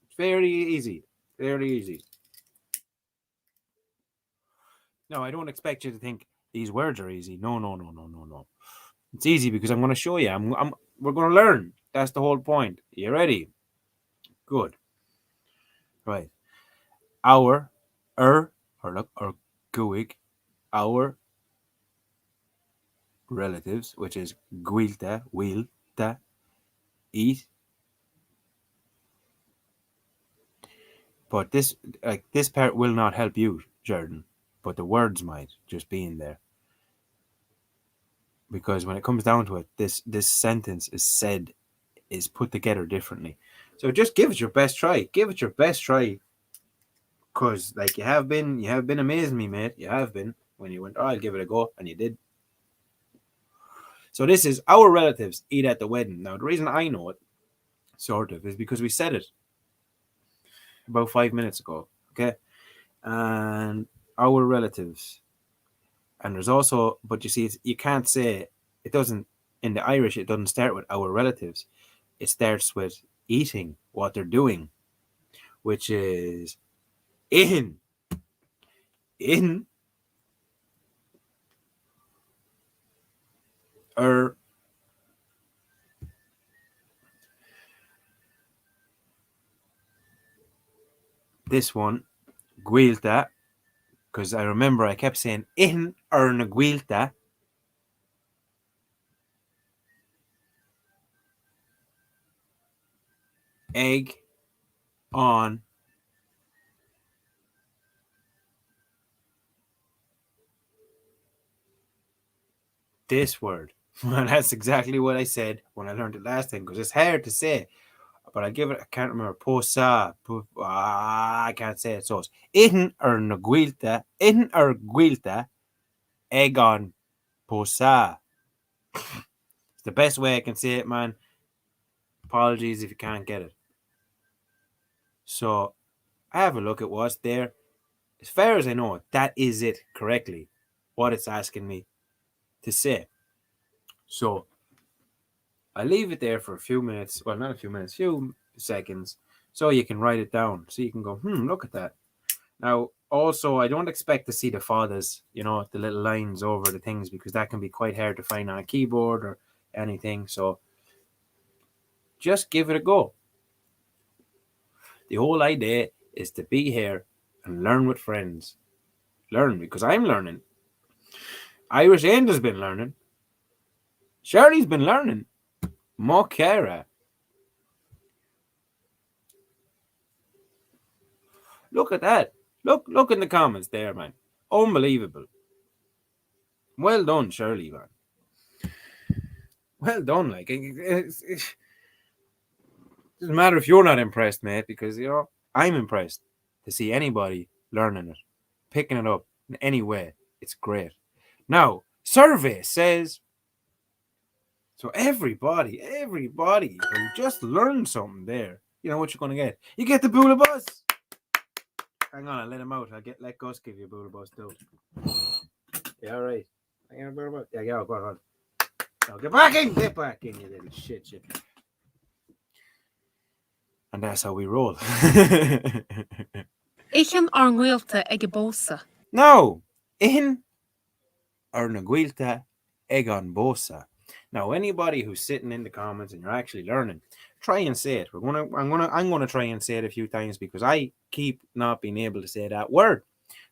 It's very easy. Very easy. No, I don't expect you to think these words are easy. No, no, no, no, no, no. It's easy because I'm going to show you. We're going to learn. That's the whole point. You ready? Good. Right. Our, or Guig, our relatives, which is Guilta, Wilta, eat. But this part will not help you, Jordan. But the words might just being there. Because when it comes down to it, this sentence is put together differently. So just give it your best try. Give it your best try. Cause like you have been amazing me, mate. You have been when you went, oh, I'll give it a go, and you did. So this is our relatives eat at the wedding. Now the reason I know it, sort of, is because we said it about 5 minutes ago. Okay, and our relatives, and there's also, but you see, you can't say it doesn't in the Irish. It doesn't start with our relatives. It starts with eating what they're doing, which is in or this one guilta, because I remember I kept saying in or na guilta. Egg on this word. Well, that's exactly what I said when I learned it last time because it's hard to say. But I give it, I can't remember. Posa. I can't say it. So it's in or naguilta, egg on posa. It's the best way I can say it, man. Apologies if you can't get it. So I have a look at what's there. As far as I know, that is it correctly. What it's asking me to say. So I leave it there for a few minutes. Well, not a few minutes, few seconds, so you can write it down. So you can go, look at that. Now, also, I don't expect to see the fathers, the little lines over the things because that can be quite hard to find on a keyboard or anything. So just give it a go. The whole idea is to be here and learn with friends. Learn because I'm learning. Irish Anda's been learning. Shirley's been learning. Mokera. Look at that. Look in the comments there, man. Unbelievable. Well done, Shirley, man. Well done. Like, it doesn't matter if you're not impressed, mate, because, I'm impressed to see anybody learning it, picking it up in any way. It's great. Now, survey says, so everybody who just learned something there, you know what you're going to get? You get the Bula Bus. Hang on, I'll let him out. Let Gus give you a Bula Bus too. Yeah, all right. Yeah, go on. No, get back in, you little shit. And that's how we roll. Ichan ar ngwilta ag bósa. No, in or na guilta egon bosa. Now, anybody who's sitting in the comments and you're actually learning, try and say it. I'm gonna try and say it a few times because I keep not being able to say that word.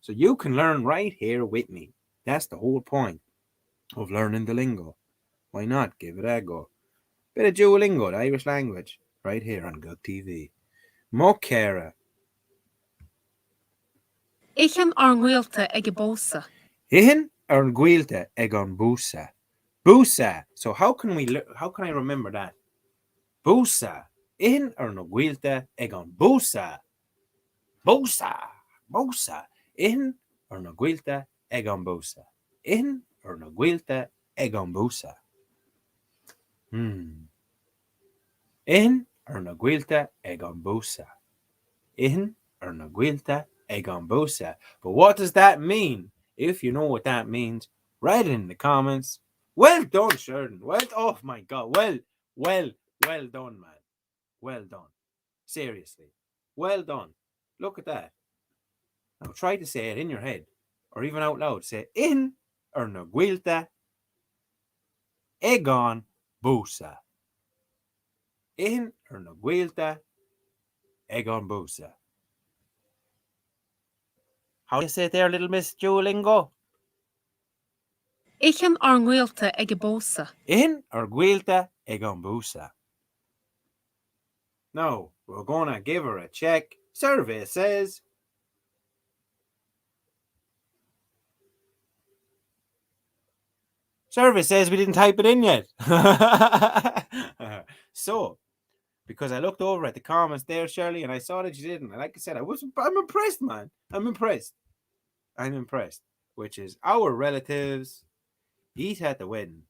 So you can learn right here with me. That's the whole point of learning the lingo. Why not give it a go? Bit of Duolingo, the Irish language, right here on Good TV. Mokera. Ich an arnghuilte ag bósa. Ihin ar guilte egon busa. Busa. So how can I remember that? Busa. Ihin ar no guilte egon busa. Busa. Busa. Ihin ar no guilte egon busa. Ihin ar no guilte egon busa. Ihin ar no guilte egon busa. Ihin ar no guilte egon busa. But what does that mean? If you know what that means, write it in the comments. Well done, Sheridan. Oh my God. Well done, man. Well done. Seriously. Well done. Look at that. Now try to say it in your head or even out loud. Say in or na guilta egon busa. In or na guilta egon busa. How do you say it there, little Miss Duolingo? Ich an arnghuilte ag bósa. In or guilta egon busa. Now, we're gonna give her a check. Survey says we didn't type it in yet. So, because I looked over at the comments there, Shirley, and I saw that you didn't. And like I said, I'm impressed, man. I'm impressed. Which is our relatives eat at the wedding.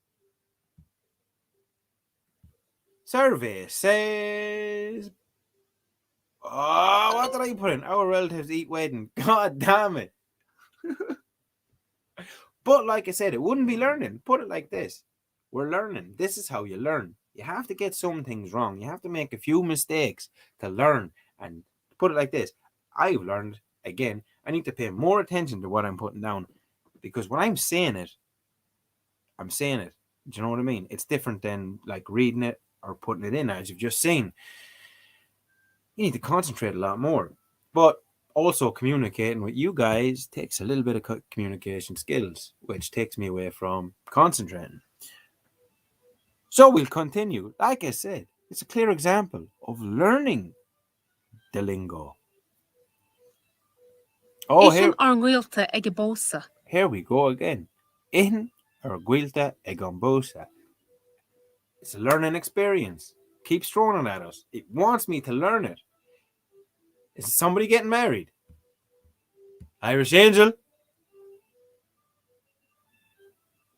Survey says, oh, what did I put in? Our relatives eat wedding. God damn it. But like I said, it wouldn't be learning. Put it like this. We're learning. This is how you learn. You have to get some things wrong. You have to make a few mistakes to learn. And put it like this. I've learned, again, I need to pay more attention to what I'm putting down. Because when I'm saying it. Do you know what I mean? It's different than like reading it or putting it in, as you've just seen. You need to concentrate a lot more. But also communicating with you guys takes a little bit of communication skills, which takes me away from concentrating. So we'll continue. Like I said, it's a clear example of learning the lingo. Oh, Ich an arnghuilte ag bósa. Here we go again. In or guilta egombosa. It's a learning experience. Keeps throwing it at us. It wants me to learn it. Is somebody getting married? Irish Angel?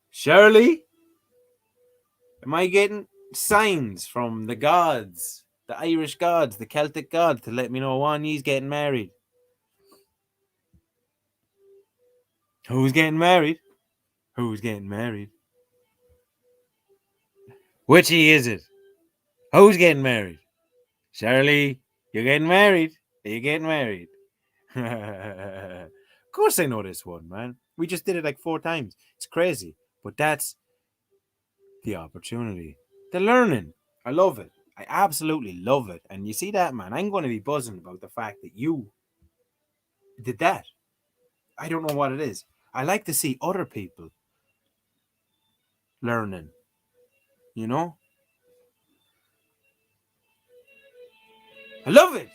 Shirley? Am I getting signs from the gods, the Irish gods, the Celtic gods, to let me know one of you's getting married? Who's getting married? Who's getting married? Whichy is it? Who's getting married? Shirley, you're getting married. Are you getting married? Of course I know this one, man. We just did it like 4 times. It's crazy. But that's the opportunity. The learning. I love it. I absolutely love it. And you see that, man? I'm going to be buzzing about the fact that you did that. I don't know what it is. I like to see other people learning, you know? I love it.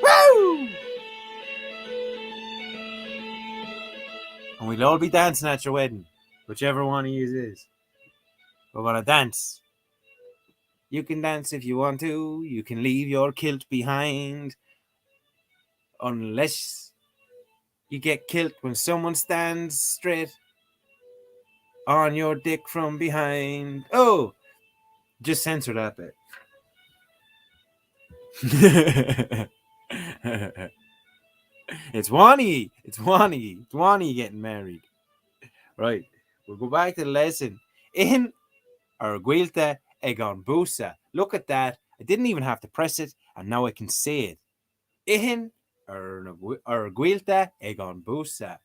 Woo! And we'll all be dancing at your wedding, whichever one of you is. We're going to dance. You can dance if you want to. You can leave your kilt behind. Unless you get killed when someone stands straight on your dick from behind. Oh, just censor that bit. It's Wani. It's Wani getting married. Right. We'll go back to the lesson. In Arguilta Egon Busa. Look at that. I didn't even have to press it, and now I can say it. In Arguilta Egon Busa.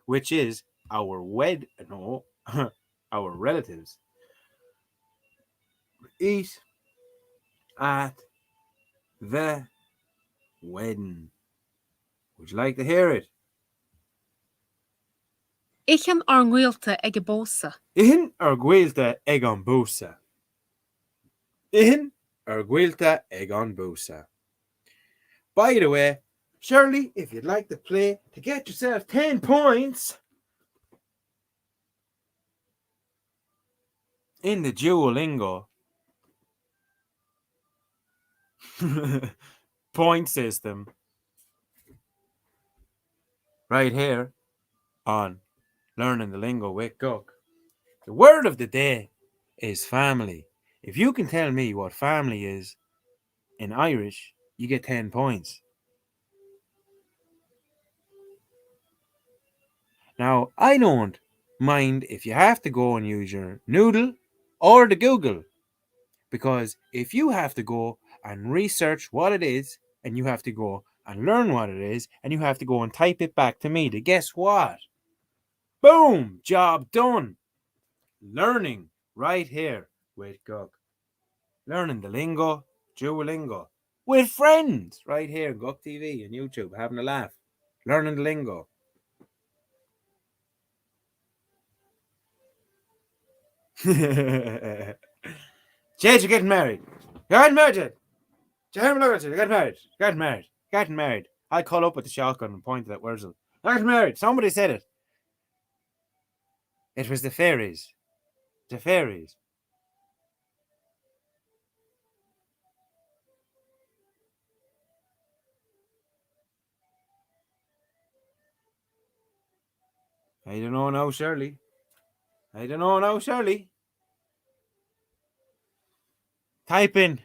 Which is our wed. No. our relatives, eat at the wedding. Would you like to hear it? Ichan ar nghuilte ag bósa. Ihin ar ghuilte ag an búsa. Ihin ar ghuilte ag an búsa. By the way, Shirley, if you'd like to play to get yourself 10 points in the Duolingo point system right here on Learning the Lingo with Cook. The word of the day is family. If you can tell me what family is in Irish, you get 10 points. Now, I don't mind if you have to go and use your Noodle or the Google, because if you have to go and research what it is, and you have to go and learn what it is, and you have to go and type it back to me, to guess what? Boom! Job done! Learning right here with Gug. Learning the lingo, Duolingo, with friends right here, Gug TV and YouTube, having a laugh. Learning the lingo. Jade, you're getting married. You're getting married, Jade. Jade, look at you. You're getting married. Getting married. Getting married. I call up with the shotgun and pointed at Wurzel. You're getting married. Somebody said it. It was the fairies. The fairies. I don't know now, Shirley. I don't know now, Shirley. Type in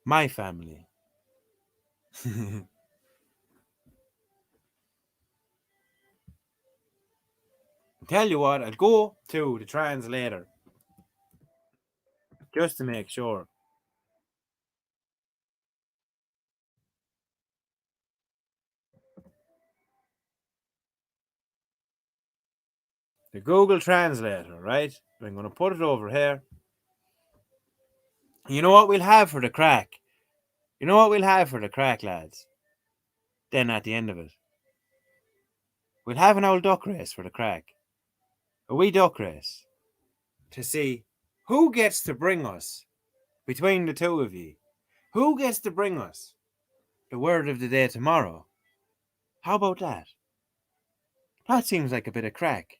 my family. Tell you what, I'll go to the translator just to make sure. The Google Translator, right? I'm going to put it over here. You know what we'll have for the crack? You know what we'll have for the crack, lads? Then at the end of it, we'll have an old duck race for the crack. A wee duck race. To see who gets to bring us, between the two of you, who gets to bring us the word of the day tomorrow. How about that? That seems like a bit of crack.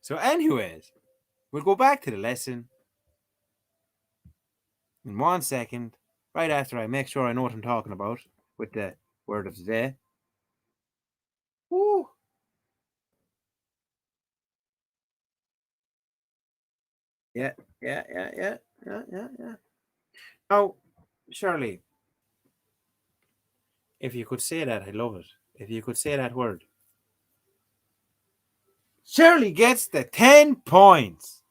So anyways, we'll go back to the lesson in 1 second, right after I make sure I know what I'm talking about with the word of the day. Woo! Yeah. Now, Shirley, if you could say that, I love it. If you could say that word. Shirley gets the 10 points.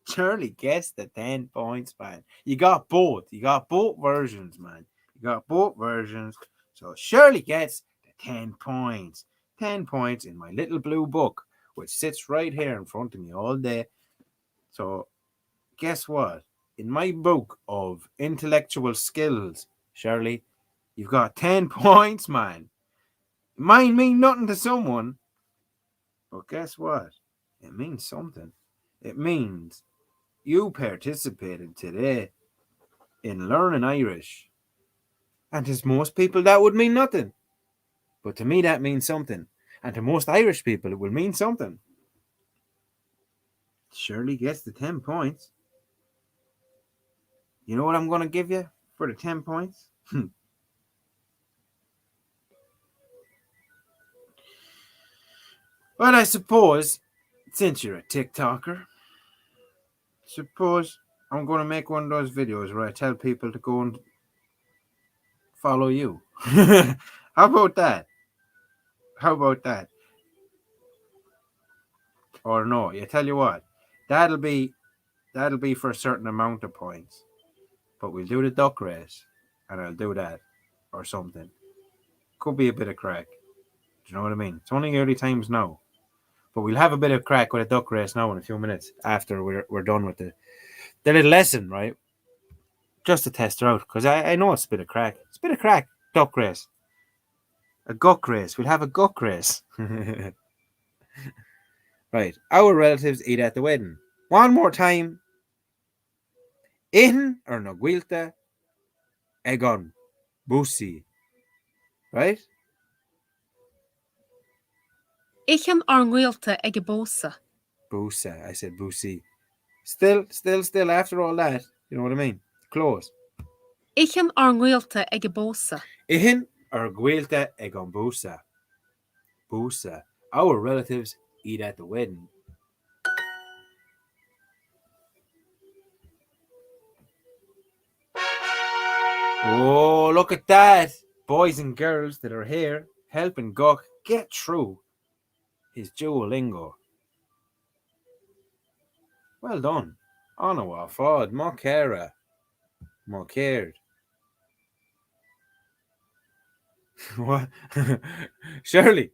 Shirley gets the 10 points, man. You got both. You got both versions, man. You got both versions. So Shirley gets the 10 points. 10 points in my little blue book, which sits right here in front of me all day. So guess what? In my book of intellectual skills, Shirley, you've got 10 points, man. It might mean nothing to someone, but guess what? It means something. It means you participated today in learning Irish. And to most people, that would mean nothing. But to me, that means something. And to most Irish people, it will mean something. Shirley gets the 10 points. You know what I'm going to give you for the 10 points? Well, I suppose, since you're a TikToker, suppose I'm going to make one of those videos where I tell people to go and follow you. How about that? How about that? Or no, you tell you what, that'll be for a certain amount of points. But we'll do the duck race, and I'll do that or something. Could be a bit of crack. Do you know what I mean? It's only early times now. But we'll have a bit of crack with a duck race now in a few minutes after we're done with the little lesson, right? Just to test her out, because I know it's a bit of crack. It's a bit of crack. Duck race. A guck race. We'll have a guck race. Right. Our relatives eat at the wedding. One more time. In or no guilta egon busi. Right? Ichan ar nghuilte ag bósa. Busa. I said busi. Still, after all that, you know what I mean? Close. Ichan ar nghuilte ag bósa. Ihin or guilta egon busa. Busa. Our relatives eat at the wedding. Oh, look at that. Boys and girls that are here helping Gok get through his Duolingo. Well done. Onawa, Fod, Mokera, Mokared. What? Shirley.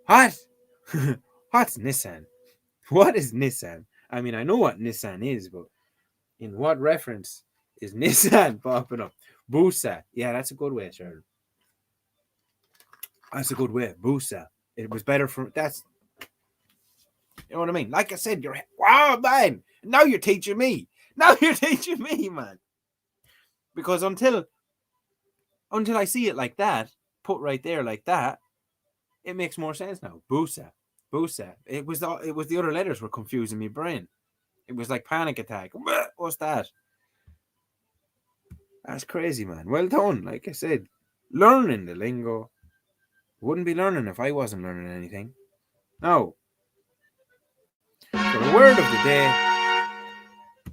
What? What's Nissan? What is Nissan? I mean, I know what Nissan is, but in what reference is Nissan popping up? Busa. Yeah, that's a good way, Shirley. That's a good way. Busa. It was better for that's. You know what I mean? Like I said, you're wow, man. Now you're teaching me. Now you're teaching me, man. Because until I see it like that, put right there like that, it makes more sense now. Busa, busa. It was the other letters were confusing my brain. It was like panic attack. What's that? That's crazy, man. Well done. Like I said, learning the lingo. Wouldn't be learning if I wasn't learning anything. No. So the word of the day,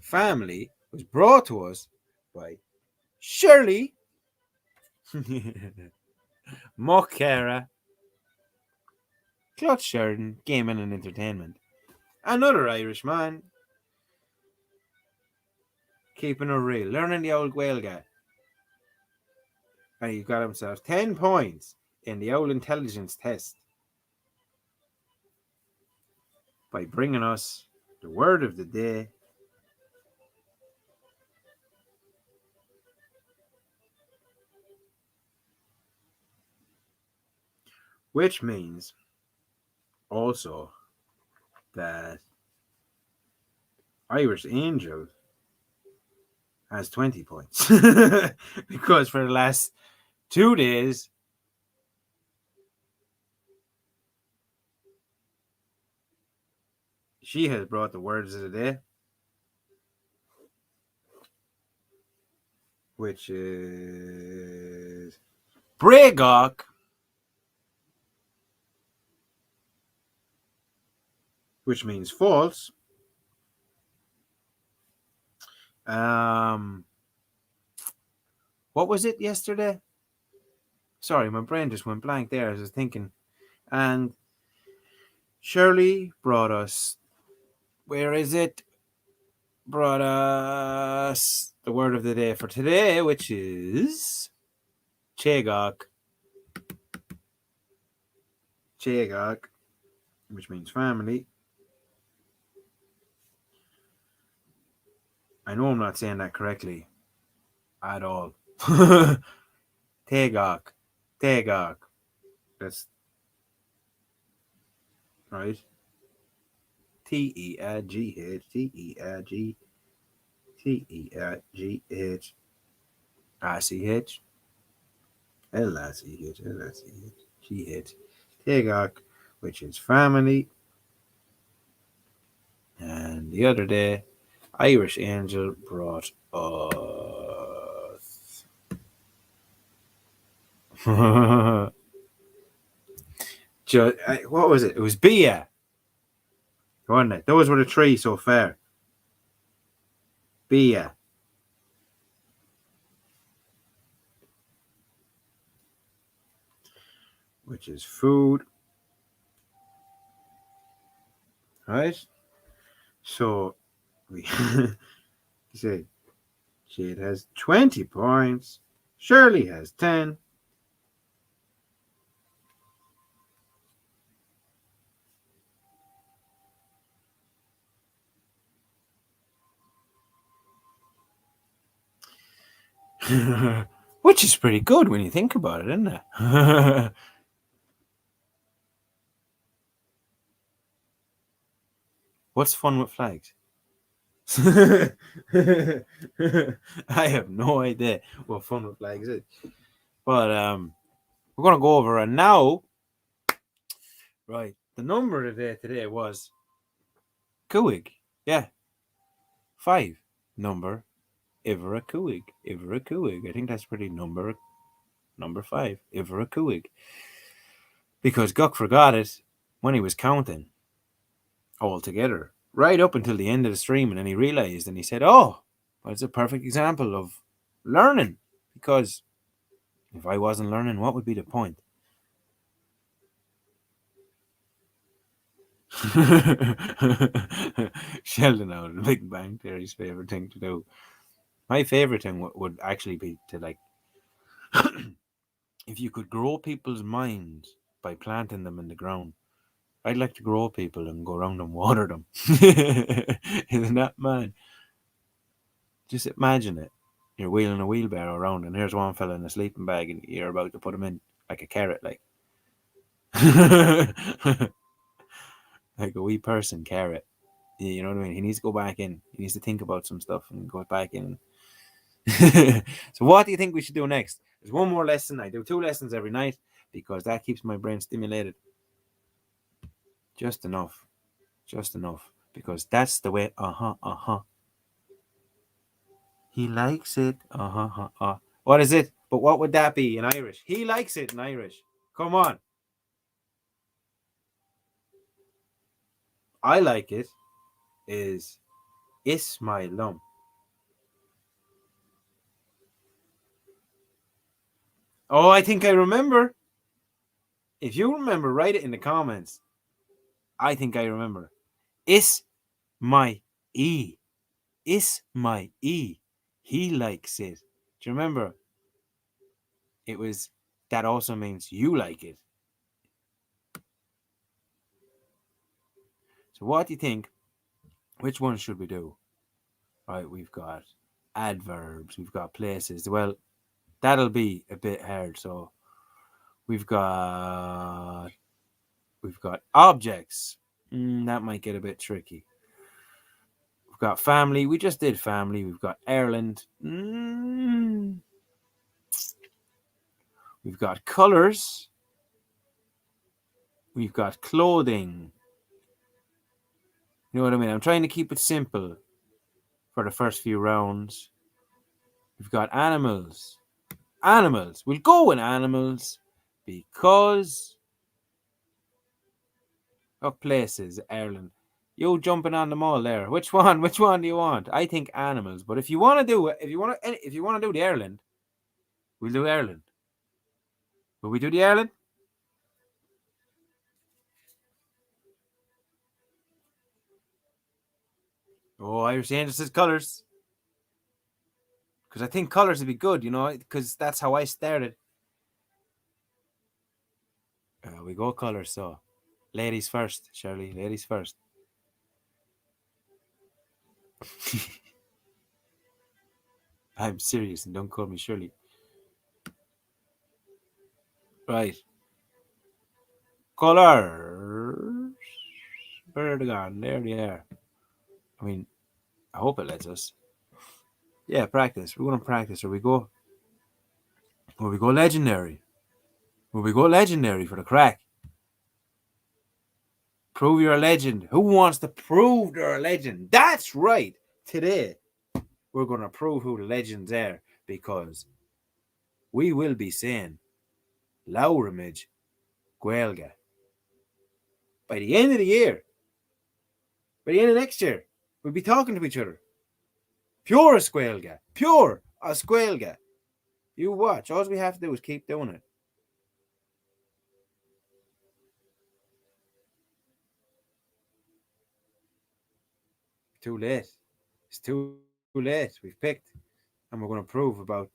family, was brought to us by Shirley, Mockera, Clutch Sheridan, Gaming and Entertainment. Another Irish man, keeping it real, learning the old Gaeilge. And he got himself 10 points in the old intelligence test by bringing us the word of the day. Which means also that Irish Angel has 20 points. Because for the last 2 days, she has brought the words of the day, which is Bregok, which means false. What was it yesterday? Sorry, my brain just went blank there as I was thinking. And Shirley brought us, where is it? Brought us the word of the day for today, which is Chegok. Chegok, which means family. I know I'm not saying that correctly at all. Tegok. Tegok. That's right. Teigh. Teigh. Teigh. ICH. LICH. GH. Tegok, which is family. And the other day, Irish Angel brought us. What was it? It was Bia, wasn't it? Those were the three so far. Bia. Which is food. Right? So we say Jade has 20 points. Shirley has 10. Which is pretty good when you think about it, isn't it? What's fun with flags? I have no idea what fun with flags is. But we're gonna go over and now. Right. The number of the day today was Kuig. Yeah. 5. Number Ivera Kuig. Ivera Kuig. I think that's pretty number 5. Ivera Kuig. Because Guck forgot it when he was counting altogether. Right up until the end of the stream, and then he realized and he said, oh, well, it's a perfect example of learning. Because if I wasn't learning, what would be the point? Sheldon out of the Big Bang Theory's favorite thing to do. My favorite thing would actually be to like, if you could grow people's minds by planting them in the ground. I'd like to grow people and go around and water them. Isn't that mad? Just imagine it. You're wheeling a wheelbarrow around, and here's one fella in a sleeping bag, and you're about to put him in like a carrot, like like a wee person carrot. You know what I mean? He needs to go back in. He needs to think about some stuff and go back in. So what do you think we should do next? There's one more lesson. I do 2 lessons every night because that keeps my brain stimulated. Just enough. Because that's the way. He likes it. What is it? But what would that be in Irish? He likes it in Irish. Come on. I like it is Ismailum. Oh, I think I remember. If you remember, write it in the comments. I think I remember. Is my E. Is my E. He likes it. Do you remember? It was, that also means you like it. So what do you think? Which one should we do? Right, we've got adverbs, we've got places. Well, that'll be a bit hard. So we've got objects. That might get a bit tricky. We've got family. We just did family. We've got Ireland. We've got colors. We've got clothing. You know what I mean? I'm trying to keep it simple for the first few rounds. We've got animals. Animals. We'll go with animals because of places, Ireland. You jumping on them all there. Which one? Which one do you want? I think animals. But if you want to do it, if you want to do the Ireland, we'll do Ireland. Will we do the Ireland? Oh, Irish Angel says colours. Because I think colours would be good, you know, because that's how I started. We go colours, so. Ladies first, Shirley. Ladies first. I'm serious and don't call me Shirley. Right. Colours. Where are they gone? There they are. I mean, I hope it lets us. Yeah, practice. We're going to practice. Or we go legendary. Will we go legendary for the crack? Prove you're a legend. Who wants to prove they're a legend? That's right. Today, we're going to prove who the legends are because we will be saying Lauramage Guelga. By the end of the year, by the end of next year, we'll be talking to each other. Pure Squelga. Pure Squelga. You watch. All we have to do is keep doing it. Too late. It's too late. We've picked, and we're going to prove about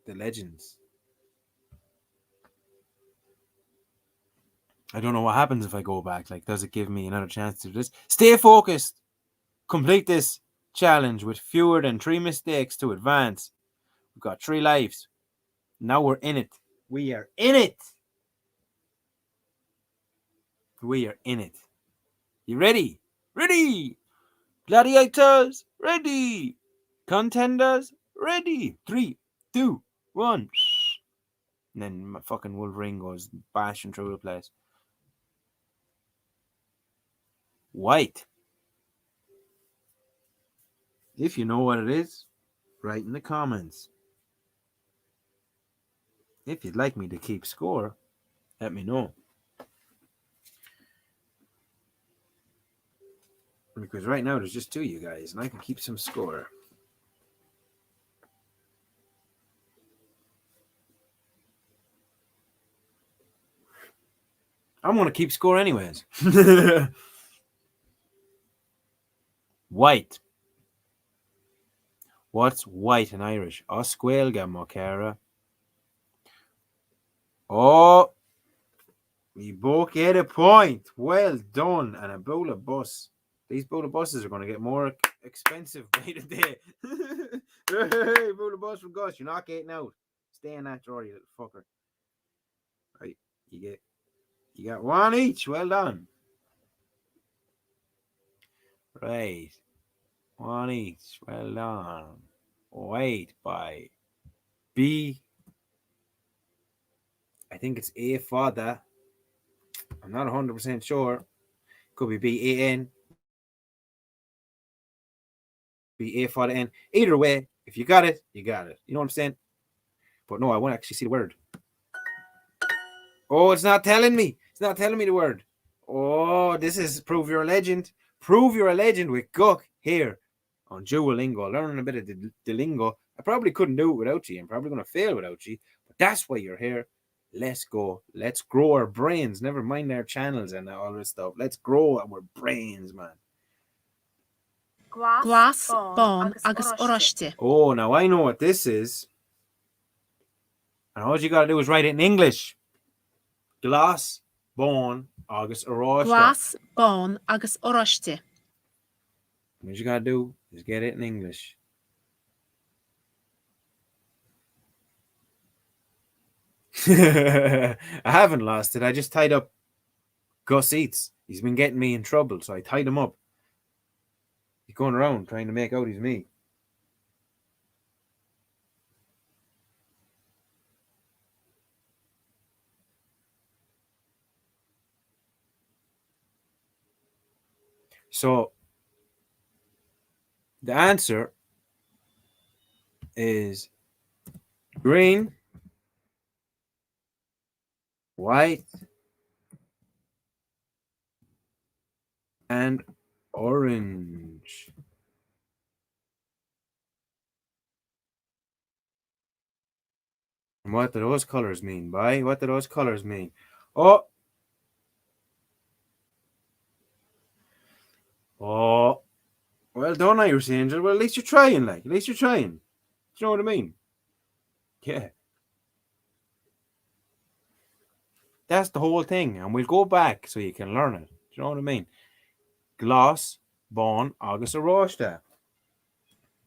the legends. I don't know what happens if I go back. Like, does it give me another chance to do this? Stay focused. Complete this challenge with fewer than 3 mistakes to advance. We've got 3 lives. Now we're in it. We are in it. We are in it. You ready? Ready! Gladiators, ready! Contenders, ready! 3, 2, 1. And then my fucking Wolverine goes bashing through the place. White. If you know what it is, write in the comments. If you'd like me to keep score, let me know. Because right now there's just 2 of you guys, and I can keep some score. I'm going to keep score anyways. White. What's white in Irish? Oscuelga Mocara. Oh, we both get a point. Well done. And a bowl of bus. These bowl of buses are going to get more expensive by the day. Hey, bowl of bus from Gus. You're not getting out. Stay in that drawer, you little fucker. Right, you got 1 each. Well done. Right, 1 each. Well done. Wait by B. I think it's A for that. I'm not 100% sure. Could be B-A-N. Be A for the N. Either way, if you got it, you got it. You know what I'm saying? But no, I want to actually see the word. Oh, it's not telling me. It's not telling me the word. Oh, this is Prove You're a Legend. Prove You're a Legend with Guck here on Duolingo. Learning a bit of the lingo. I probably couldn't do it without you. I'm probably going to fail without you. But that's why you're here. Let's go. Let's grow our brains. Never mind our channels and all this stuff. Let's grow our brains, man. Glas, bon, agus orashti. Oh, now I know what this is. And all you got to do is write it in English. Glass, bon, agus orashti. Glas, bon, agus orashti. What you got to do is get it in English. I haven't lost it. I just tied up Gus Eats. He's been getting me in trouble, so I tied him up. He's going around trying to make out he's me. So the answer is green, white, and orange. And what do those colors mean, boy? What do those colors mean? Oh, well done, Irish Angel. Well, at least you're trying, like. At least you're trying. Do you know what I mean? Yeah. That's the whole thing. And we'll go back so you can learn it. Do you know what I mean? Glas, bon, agus orashti.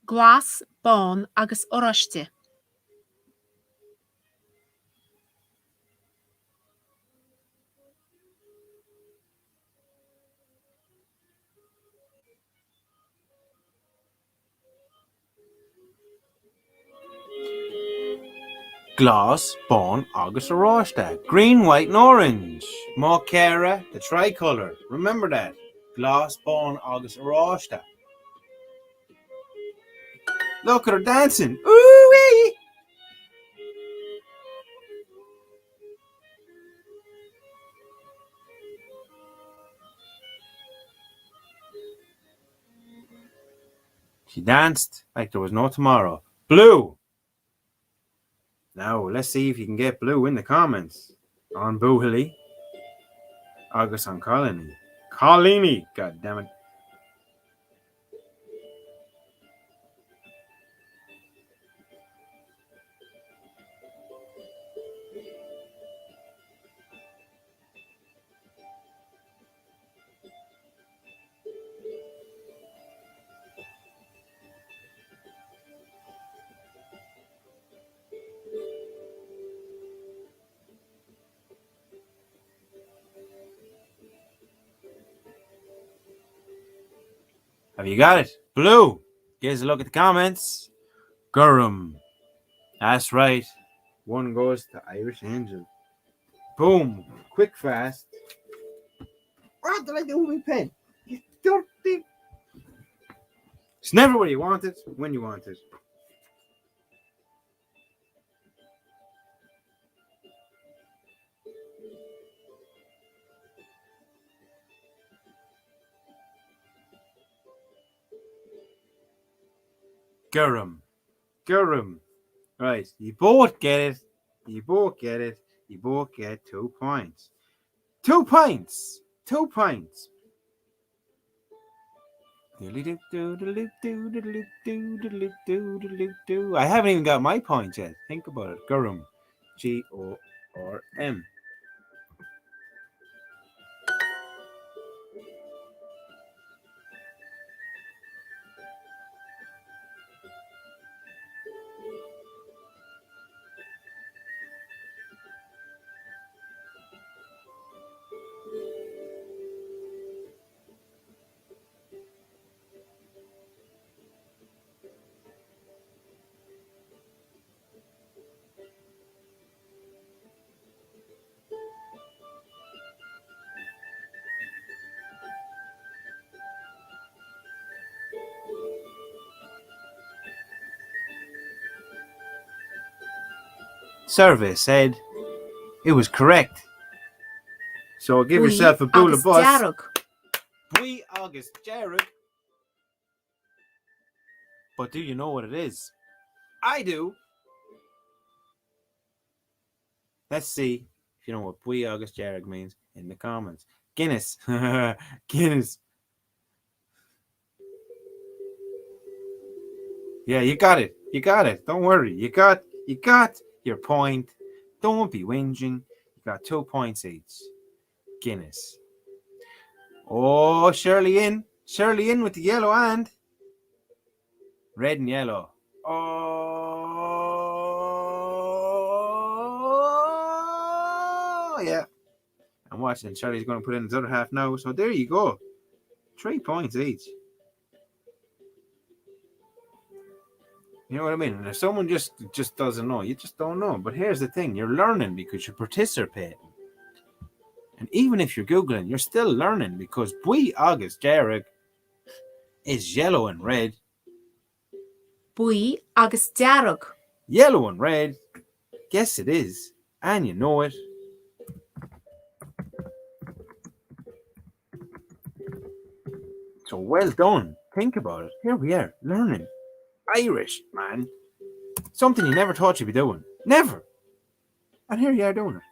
Glas, bon, agus orashti. Glass, bon, agus orashti. Green, white, and orange. Mocara, the tricolour. Remember that. Glass, bon, agus orashti. Look at her dancing. Ooh-wee! She danced like there was no tomorrow. Blue. Now, let's see if you can get blue in the comments. On Boohilly. Agus on Colony. Colini. God damn it. Have you got it? Blue. Give us a look at the comments. Gurrum. That's right. One goes to Irish Angel. Boom. Quick, fast. What did I do with my pen? You dirty. It's never where you want it, when you want it. Gurrum. Gurrum. Right. You both get it. You both get it. You both get 2 points. 2 points. 2 points. I haven't even got my point yet. Think about it. Gurrum. Gorm. Survey said it was correct. So give yourself a bull of bus. Bui August Jared. But do you know what it is? I do. Let's see if you know what Bui August Jared means in the comments. Guinness. Guinness. Yeah, you got it. You got it. Don't worry. You got your point. Don't be whinging. You got 2 points each. Guinness. Oh, Shirley in. Shirley in with the yellow and red and yellow. Oh, yeah. I'm watching. Shirley's going to put in his other half now. So there you go. 3 points each. You know what I mean? And if someone just doesn't know, you just don't know. But here's the thing. You're learning because you're participating. And even if you're Googling, you're still learning because Bui August Jared is yellow and red. Bui August Jared. Yellow and red. Yes, it is. And you know it. So well done. Think about it. Here we are, learning Irish, man. Something you never thought you'd be doing. Never. And here you are doing it.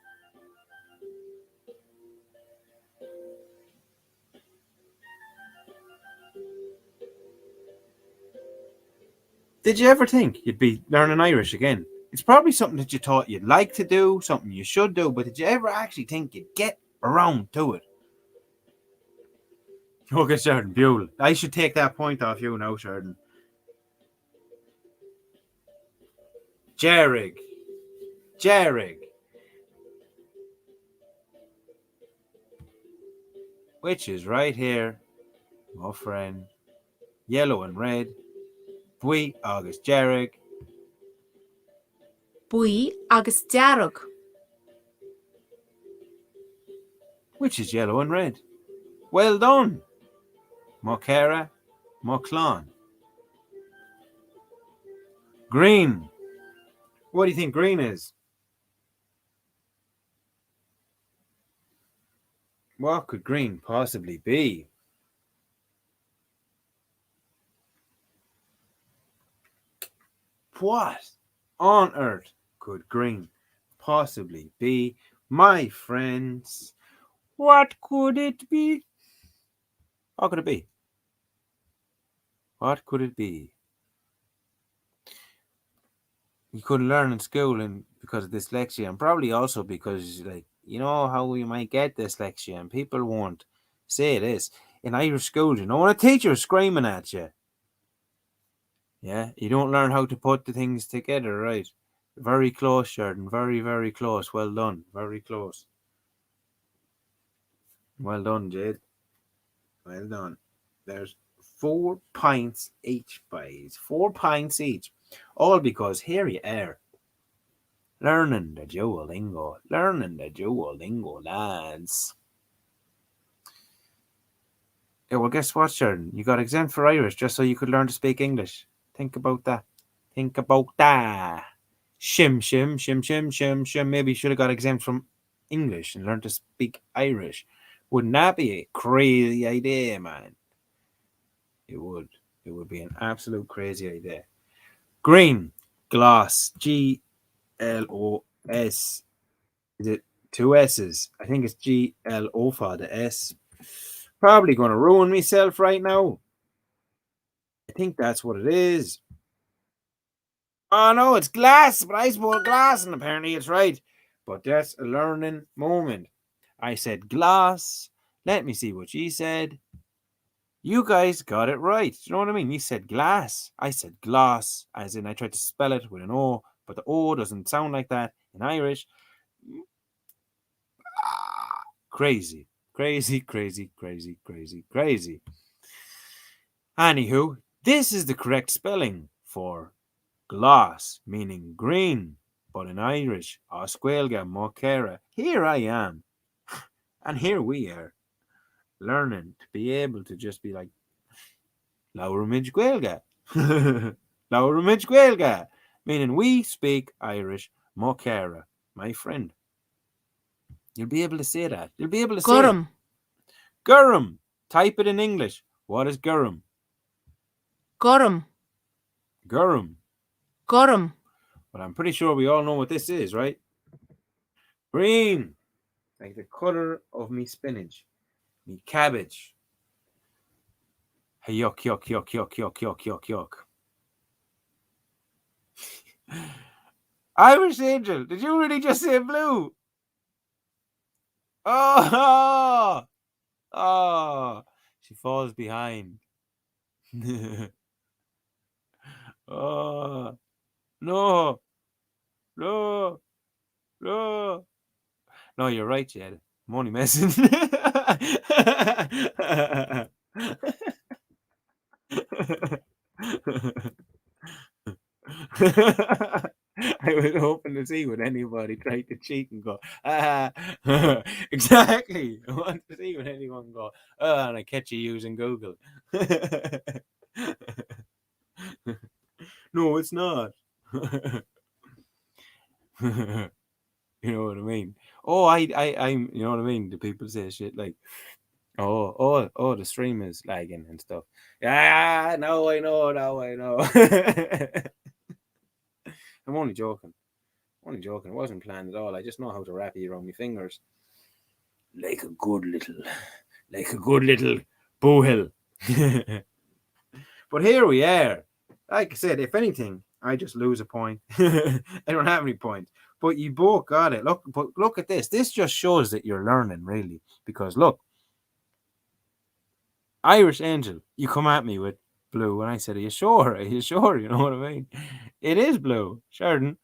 Did you ever think you'd be learning Irish again? It's probably something that you thought you'd like to do, something you should do, but did you ever actually think you'd get around to it? Okay, Sheridan, Buell. I should take that point off you now, Sheridan. Jarig. Which is right here, my friend. Yellow and red. Bui August Jarig. Bui August Jared. Which is yellow and red. Well done. Mocara, Moclon. Green. What do you think green is? What could green possibly be? What on earth could green possibly be? My friends, what could it be? What could it be? What could it be? You couldn't learn in school and because of dyslexia, and probably also because, like, you know how you might get dyslexia and people won't say this. In Irish school, you know, when a teacher is screaming at you, yeah, you don't learn how to put the things together, right? Very close, Sheridan. Very, very close. Well done. Very close. Well done, Jade. Well done. There's 4 pints each, boys. 4 pints each. All because here you are. Learning the Duolingo. Learning the Duolingo, lads. Yeah, well, guess what, Sheridan? You got exempt for Irish just so you could learn to speak English. Think about that. Think about that. Shim, shim, shim, shim, shim, shim. Maybe you should have got exempt from English and learned to speak Irish. Wouldn't that be a crazy idea, man? It would. It would be an absolute crazy idea. Green, glass, GLOS. Is it two S's? I think it's GLO for the S. Probably going to ruin myself right now. I think that's what it is. Oh no, it's glass, but I spelled glass, and apparently it's right. But that's a learning moment. I said glass. Let me see what she said. You guys got it right. You know what I mean? You said glass. I said glass, as in I tried to spell it with an O, but the O doesn't sound like that in Irish. Crazy. Crazy, crazy, crazy, crazy, crazy. Anywho, this is the correct spelling for glass, meaning green. But in Irish, Oscuelga Mokera. Here I am. And here we are, learning to be able to just be like, Laura Midgwelga. Laura Midgwelga. Meaning we speak Irish Mokera, my friend. You'll be able to say that. You'll be able to say it. Gurum. Gurum. Type it in English. What is Gurum? Gurum. Gurum. Gurum. But I'm pretty sure we all know what this is, right? Green. Like the color of me spinach. Me cabbage. Hey, yuck, yuck, yuck, yuck, yuck, yuck, yuck, yuck. Irish Angel, did you really just say blue? Oh, oh, she falls behind. Oh, no, no, no. No, you're right, Jed. I'm only messing. I was hoping to see would anybody try to cheat and go, ah, exactly. I want to see when anyone go, and I catch you using Google. No, it's not. You know what I mean? Oh, I'm. You know what I mean? The people say shit like, oh, the stream is lagging and stuff. Yeah, no, I know, no, I know. I'm only joking. Only joking. It wasn't planned at all. I just know how to wrap it around my fingers, like a good little boohill. But here we are. Like I said, if anything, I just lose a point. I don't have any points. But you both got it. Look at this. This just shows that you're learning, really. Because look, Irish Angel, you come at me with blue, and I said, "Are you sure? Are you sure?" You know what I mean? It is blue. Sheridan,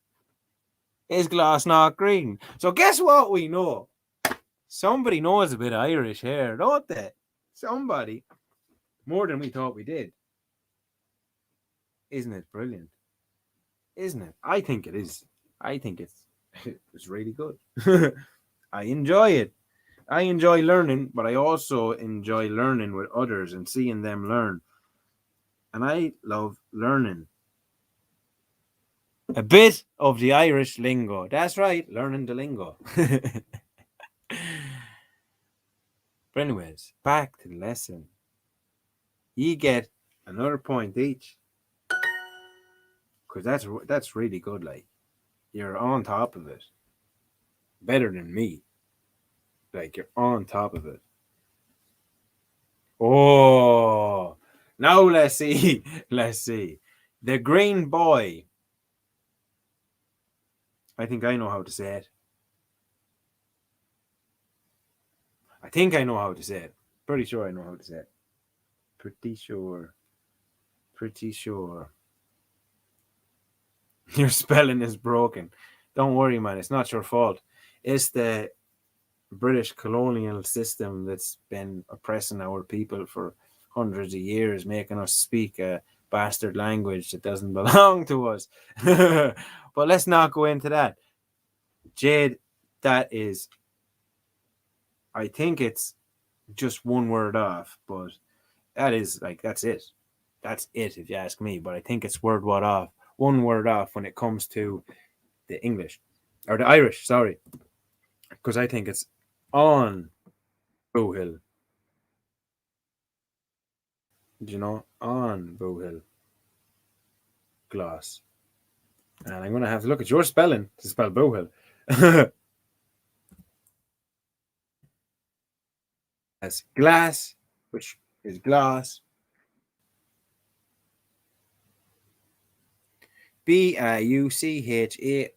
is glass not green? So guess what we know? Somebody knows a bit of Irish here, don't they? Somebody. More than we thought we did. Isn't it brilliant? Isn't it? I think it is. I think it's really good. I enjoy it. I enjoy learning, but I also enjoy learning with others and seeing them learn. And I love learning a bit of the Irish lingo. That's right, learning the lingo. But anyways, back to the lesson. You get another point each. Because that's really good, like. You're on top of it. Better than me. Like, you're on top of it. Oh, now let's see. Let's see. The green boy. I think I know how to say it. I think I know how to say it. Pretty sure I know how to say it. Pretty sure. Pretty sure. Your spelling is broken. Don't worry, man. It's not your fault. It's the British colonial system that's been oppressing our people for hundreds of years, making us speak a bastard language that doesn't belong to us. But let's not go into that. Jade, that is, I think it's just one word off, but that is like, that's it. That's it, if you ask me. But I think it's one word off when it comes to the English or the Irish, sorry, because I think it's on Boohill. You know, on Boohill Gloss. And I'm going to have to look at your spelling to spell Boohill. As glass, which is glass. Buchail.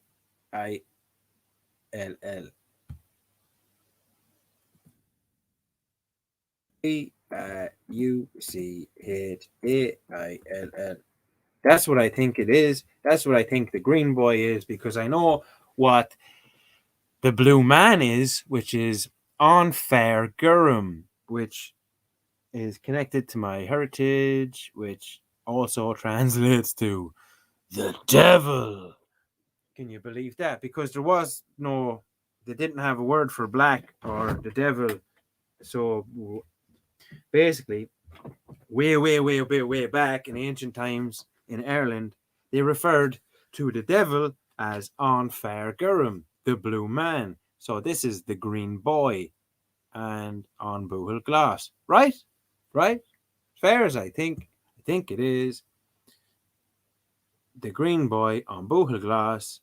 Buchail. That's what I think it is. That's what I think the green boy is, because I know what the blue man is, which is on fair Gurum, which is connected to my heritage, which also translates to the devil. Can you believe that? Because they didn't have a word for black or the devil. So basically, way back in ancient times in Ireland, they referred to the devil as on fair Gurum, the blue man. So this is the green boy and on Boohill Glass. Right? Right? Fair as I think. I think it is the green boy on Boohill Glass.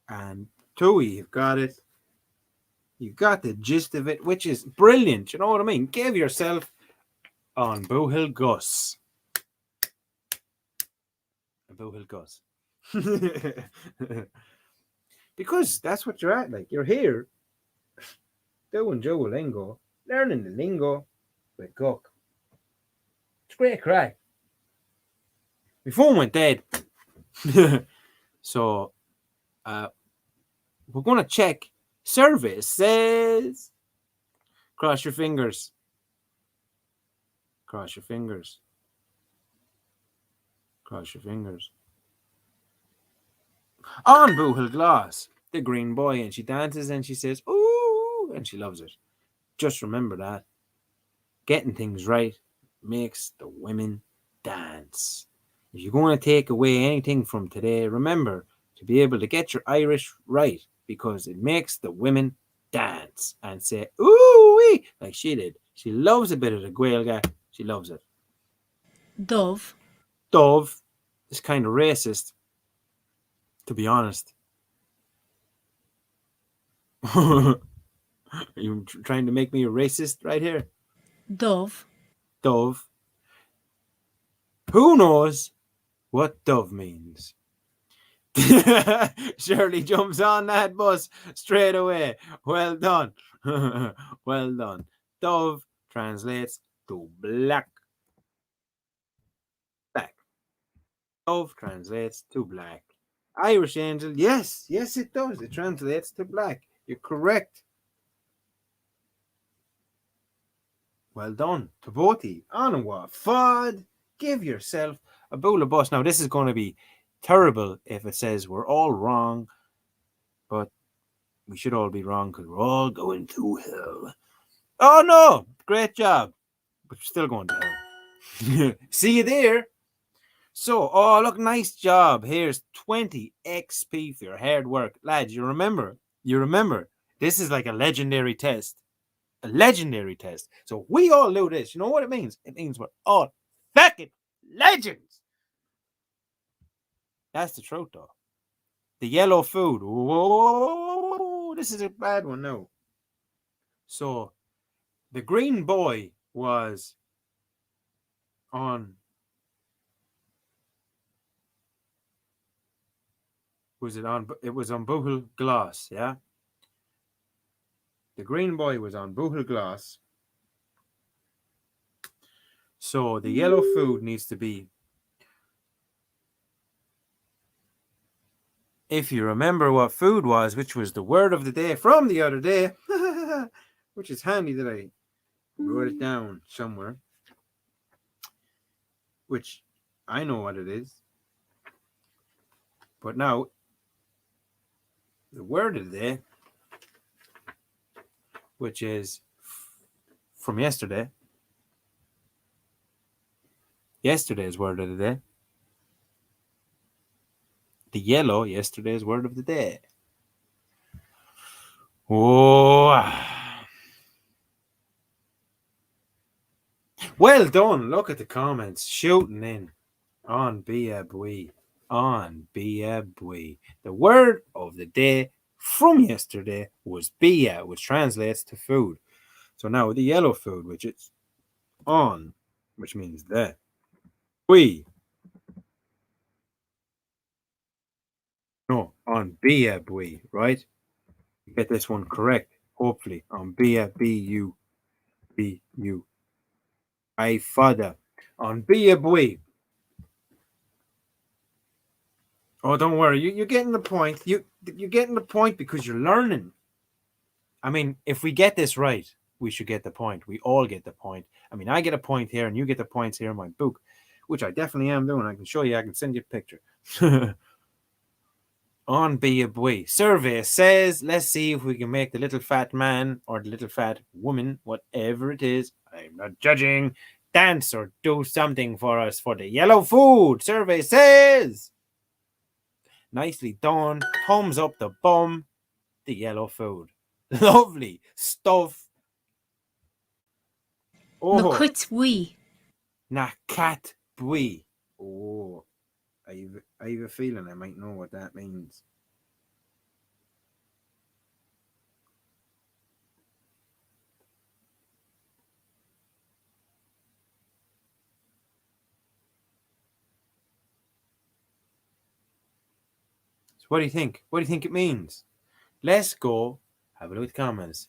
And Tui, you've got it. You got the gist of it, which is brilliant. You know what I mean? Give yourself on Boohill Gus. Boohill Gus. Because that's what you're at. Like, you're here doing Lingo, learning the lingo with Guck. It's great crack. My phone went dead. So we're going to check services. Cross your fingers. Cross your fingers. Cross your fingers. On Boohill Glass, the green boy, and she dances and she says, ooh, and she loves it. Just remember that. Getting things right makes the women dance. If you're going to take away anything from today, remember to be able to get your Irish right, because it makes the women dance and say, ooh, like she did. She loves a bit of the Gaeilge. She loves it. Dove. Dove is kind of racist, to be honest. Are you trying to make me a racist right here? Dove. Dove. Who knows what dove means? Shirley jumps on that bus straight away. Well done. Well done. Dove translates to black. Black. Dove translates to black. Irish angel, yes, it does. It translates to black. You're correct. Well done to bothie. Anawa Fud. Give yourself a bowl of bus. Now, this is going to be terrible if it says we're all wrong, but we should all be wrong because we're all going to hell. Oh no! Great job. But you're still going to hell. See you there. So, oh, look, nice job. Here's 20 XP for your hard work. Lads, you remember, this is like a legendary test. A legendary test. So we all do this. You know what it means? It means we're all fucking legends. That's the truth, though. The yellow food. Whoa, this is a bad one now. So the green boy was on. Was it on? It was on Boohill Glass, yeah. The green boy was on Boohill Glass. So the yellow food needs to be. If you remember what food was, which was the word of the day from the other day, which is handy that I wrote it down somewhere. which I know what it is. But now, the word of the day, which is from yesterday, yesterday's word of the day, the yellow, yesterday's word of the day. Oh, well done. Look at the comments shooting in on Biabui. On Biabui. The word of the day from yesterday was Bia, which translates to food. So now the yellow food, which is on, which means the. Bui. No, on Biabui, right? Get this one correct, hopefully. On Bia, B-U, B-U. I father. On Biabui. Oh, don't worry. You're getting the point. You're getting the point because you're learning. I mean, if we get this right, we should get the point. We all get the point. I mean, I get a point here, and you get the points here in my book, which I definitely am doing. I can show you. I can send you a picture. On Be a Boy. Survey says, let's see if we can make the little fat man or the little fat woman, whatever it is, I'm not judging, dance or do something for us for the yellow food. Survey says, nicely done. Thumbs up the bum. The yellow food. Lovely stuff. Oh, Nakut we. nakat bui. Oh, I have a feeling I might know what that means. So what do you think? What do you think it means? Let's go have a look at the comments.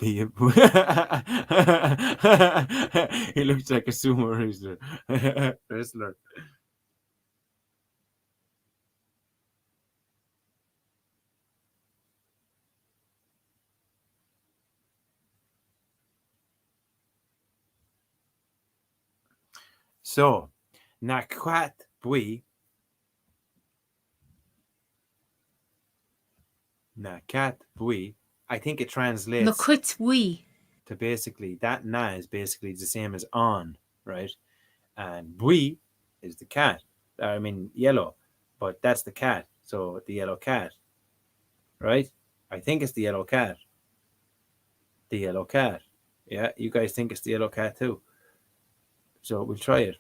He looks like a sumo wrestler. So, nakwat bui. Nakat bui. I think it translates Nakut we. to basically that na is basically the same as on, right? And bui is the cat. I mean yellow, but that's the cat. So the yellow cat, right? I think it's the yellow cat. The yellow cat. Yeah, you guys think it's the yellow cat too. So we'll try it.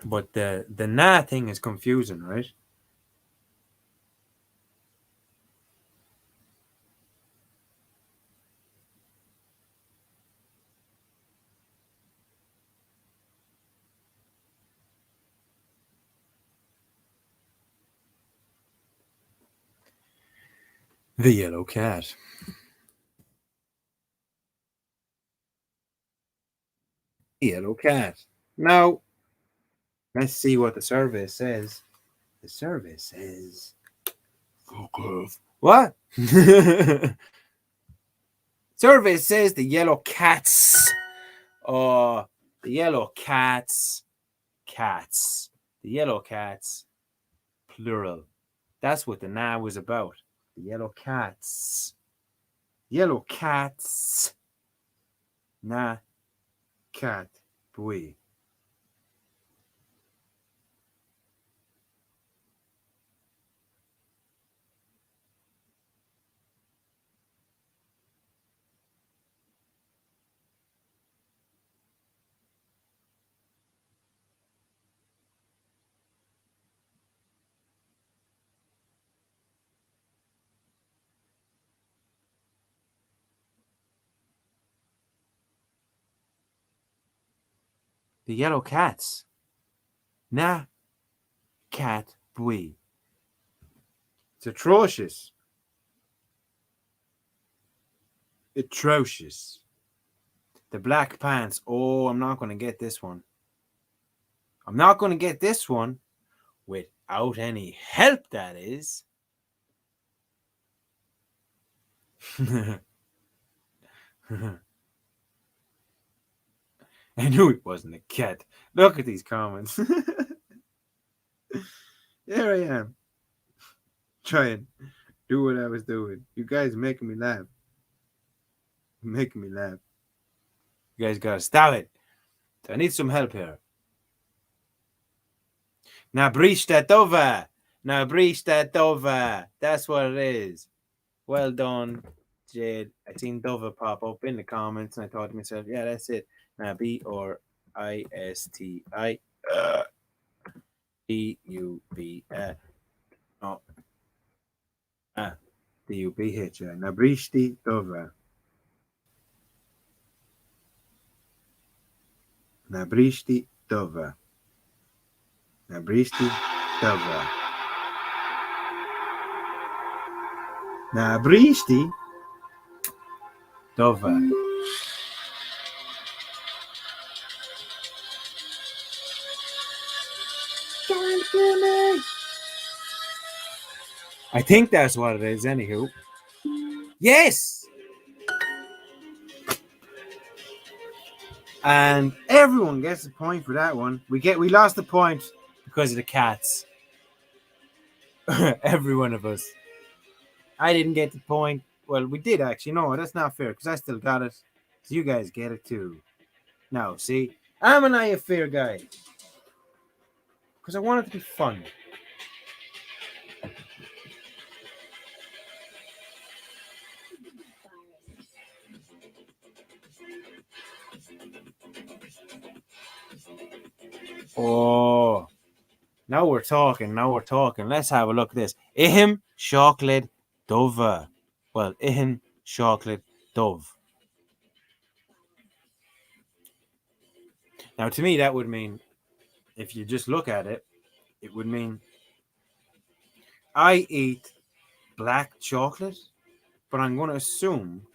But the na thing is confusing, right? The yellow cat. The yellow cat. Now, let's see what the survey says. The survey says. Fuck off. What? Survey says the yellow cats. Oh, the yellow cats. Cats. The yellow cats. Plural. That's what the na was about. The yellow cats. Yellow cats. Na cat bui. The yellow cats. Na cat bui. It's atrocious. Atrocious. The black pants. Oh, I'm not going to get this one. I'm not going to get this one without any help, that is. I knew it wasn't a cat. Look at these comments. There I am, trying to do what I was doing. You guys making me laugh. Making me laugh. You guys gotta stop it. I need some help here. Na brista dova. Na brista dova. That's what it is. Well done, Jade. I seen Dova pop up in the comments, and I thought to myself, yeah, that's it. Now BRISTI DUB. Oh, DUBH. Na bristi dova. Na bristi dova. Na bristi dova. Na bristi dova. I think that's what it is, anywho. Yes! And everyone gets a point for that one. We lost the point because of the cats. Every one of us. I didn't get the point. Well, we did actually. No, that's not fair because I still got it. So you guys get it too. Now, see, I'm an eye of fair guy because I want it to be fun. Oh, now we're talking. Now we're talking. Let's have a look at this. Ihim chocolate dove. Well, ihim chocolate dove. Now, to me, that would mean, if you just look at it, it would mean I eat black chocolate, but I'm going to assume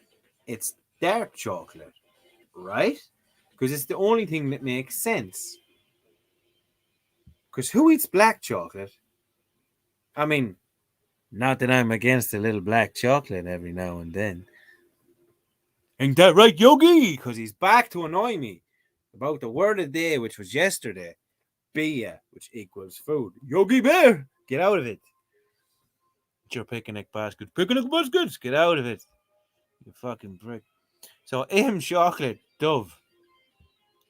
it's dark chocolate, right? Because it's the only thing that makes sense. Because who eats black chocolate? I mean, not that I'm against a little black chocolate every now and then. Ain't that right, Yogi? Because he's back to annoy me about the word of the day, which was yesterday. Bia, which equals food. Yogi Bear, get out of it. It's your picnic basket. Picnic baskets, get out of it. You fucking prick. So, chocolate, dove.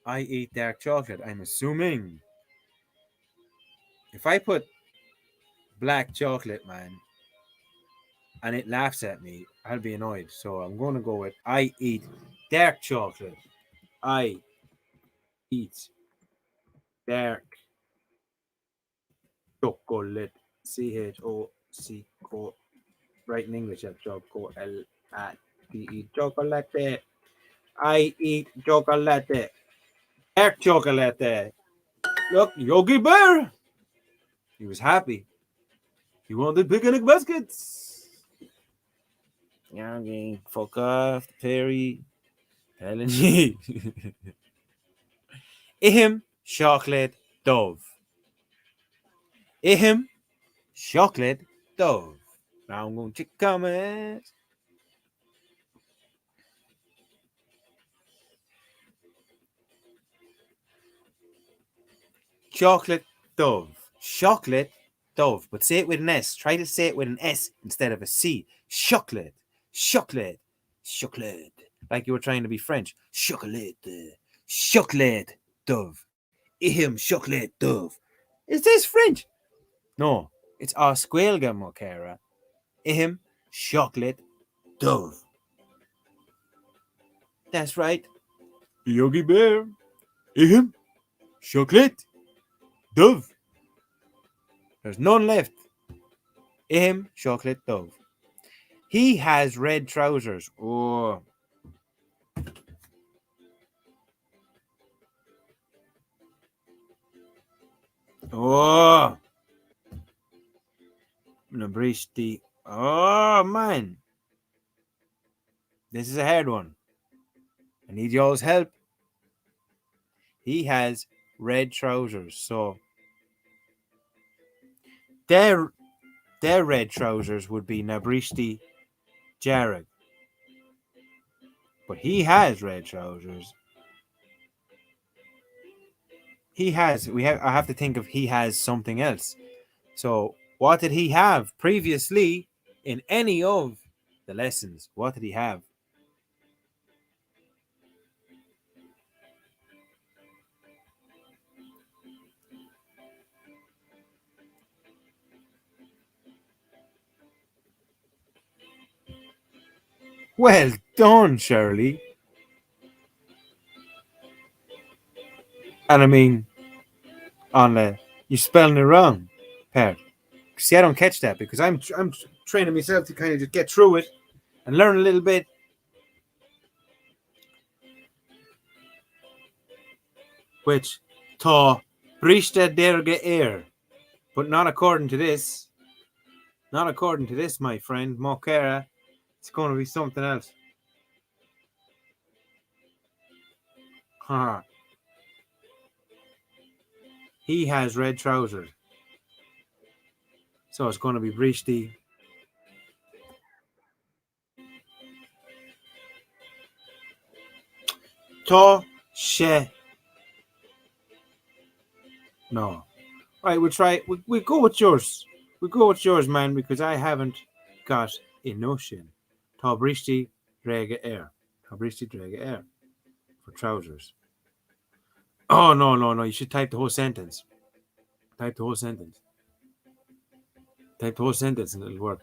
I eat dark chocolate. I'm assuming. If I put black chocolate, man, and it laughs at me, I'll be annoyed. So I'm going to go with I eat dark chocolate. I eat dark chocolate. CHOC. Right in English, that's chocolate. Chocolate. I eat chocolate. Dark chocolate. Look, Yogi Bear. He was happy. He wanted picnic baskets. Yogi, fuck off, Perry. LNG. Ihim chocolate dove. Ihim chocolate dove. Now I'm going to check comments. Chocolate dove. Chocolate dove. But say it with an S. Try to say it with an S instead of a C. Chocolate. Chocolate. Chocolate. Like you were trying to be French. Chocolate. Chocolate dove. Ihim chocolate dove. Is this French? No. It's Osquelga Mocara. Ihim chocolate dove. That's right. Yogi Bear. Ihim chocolate dove. There's none left. Ihim chocolate dove. He has red trousers. Oh. Oh. Nabristi. Oh, man. This is a hard one. I need y'all's help. He has red trousers. So their red trousers would be Nabristi Jared. But he has red trousers. He has. We have. I have to think of he has something else. So, what did he have previously in any of the lessons? What did he have? Well done, Shirley. And I mean, on you're spelling it wrong, Per. See, I don't catch that because I'm training myself to kind of just get through it and learn a little bit. Which tá brista derge air, but not according to this. Not according to this, my friend Mokera. It's going to be something else. Ha! He has red trousers, so it's going to be brishti. Tá she. No. Right, we'll try. We'll go with yours. We'll go with yours, man, because I haven't got a notion. Tá brishti drega air. Tá brishti drega air for trousers. Oh, no, no, no. You should type the whole sentence. Type the whole sentence. Type the whole sentence and it'll work.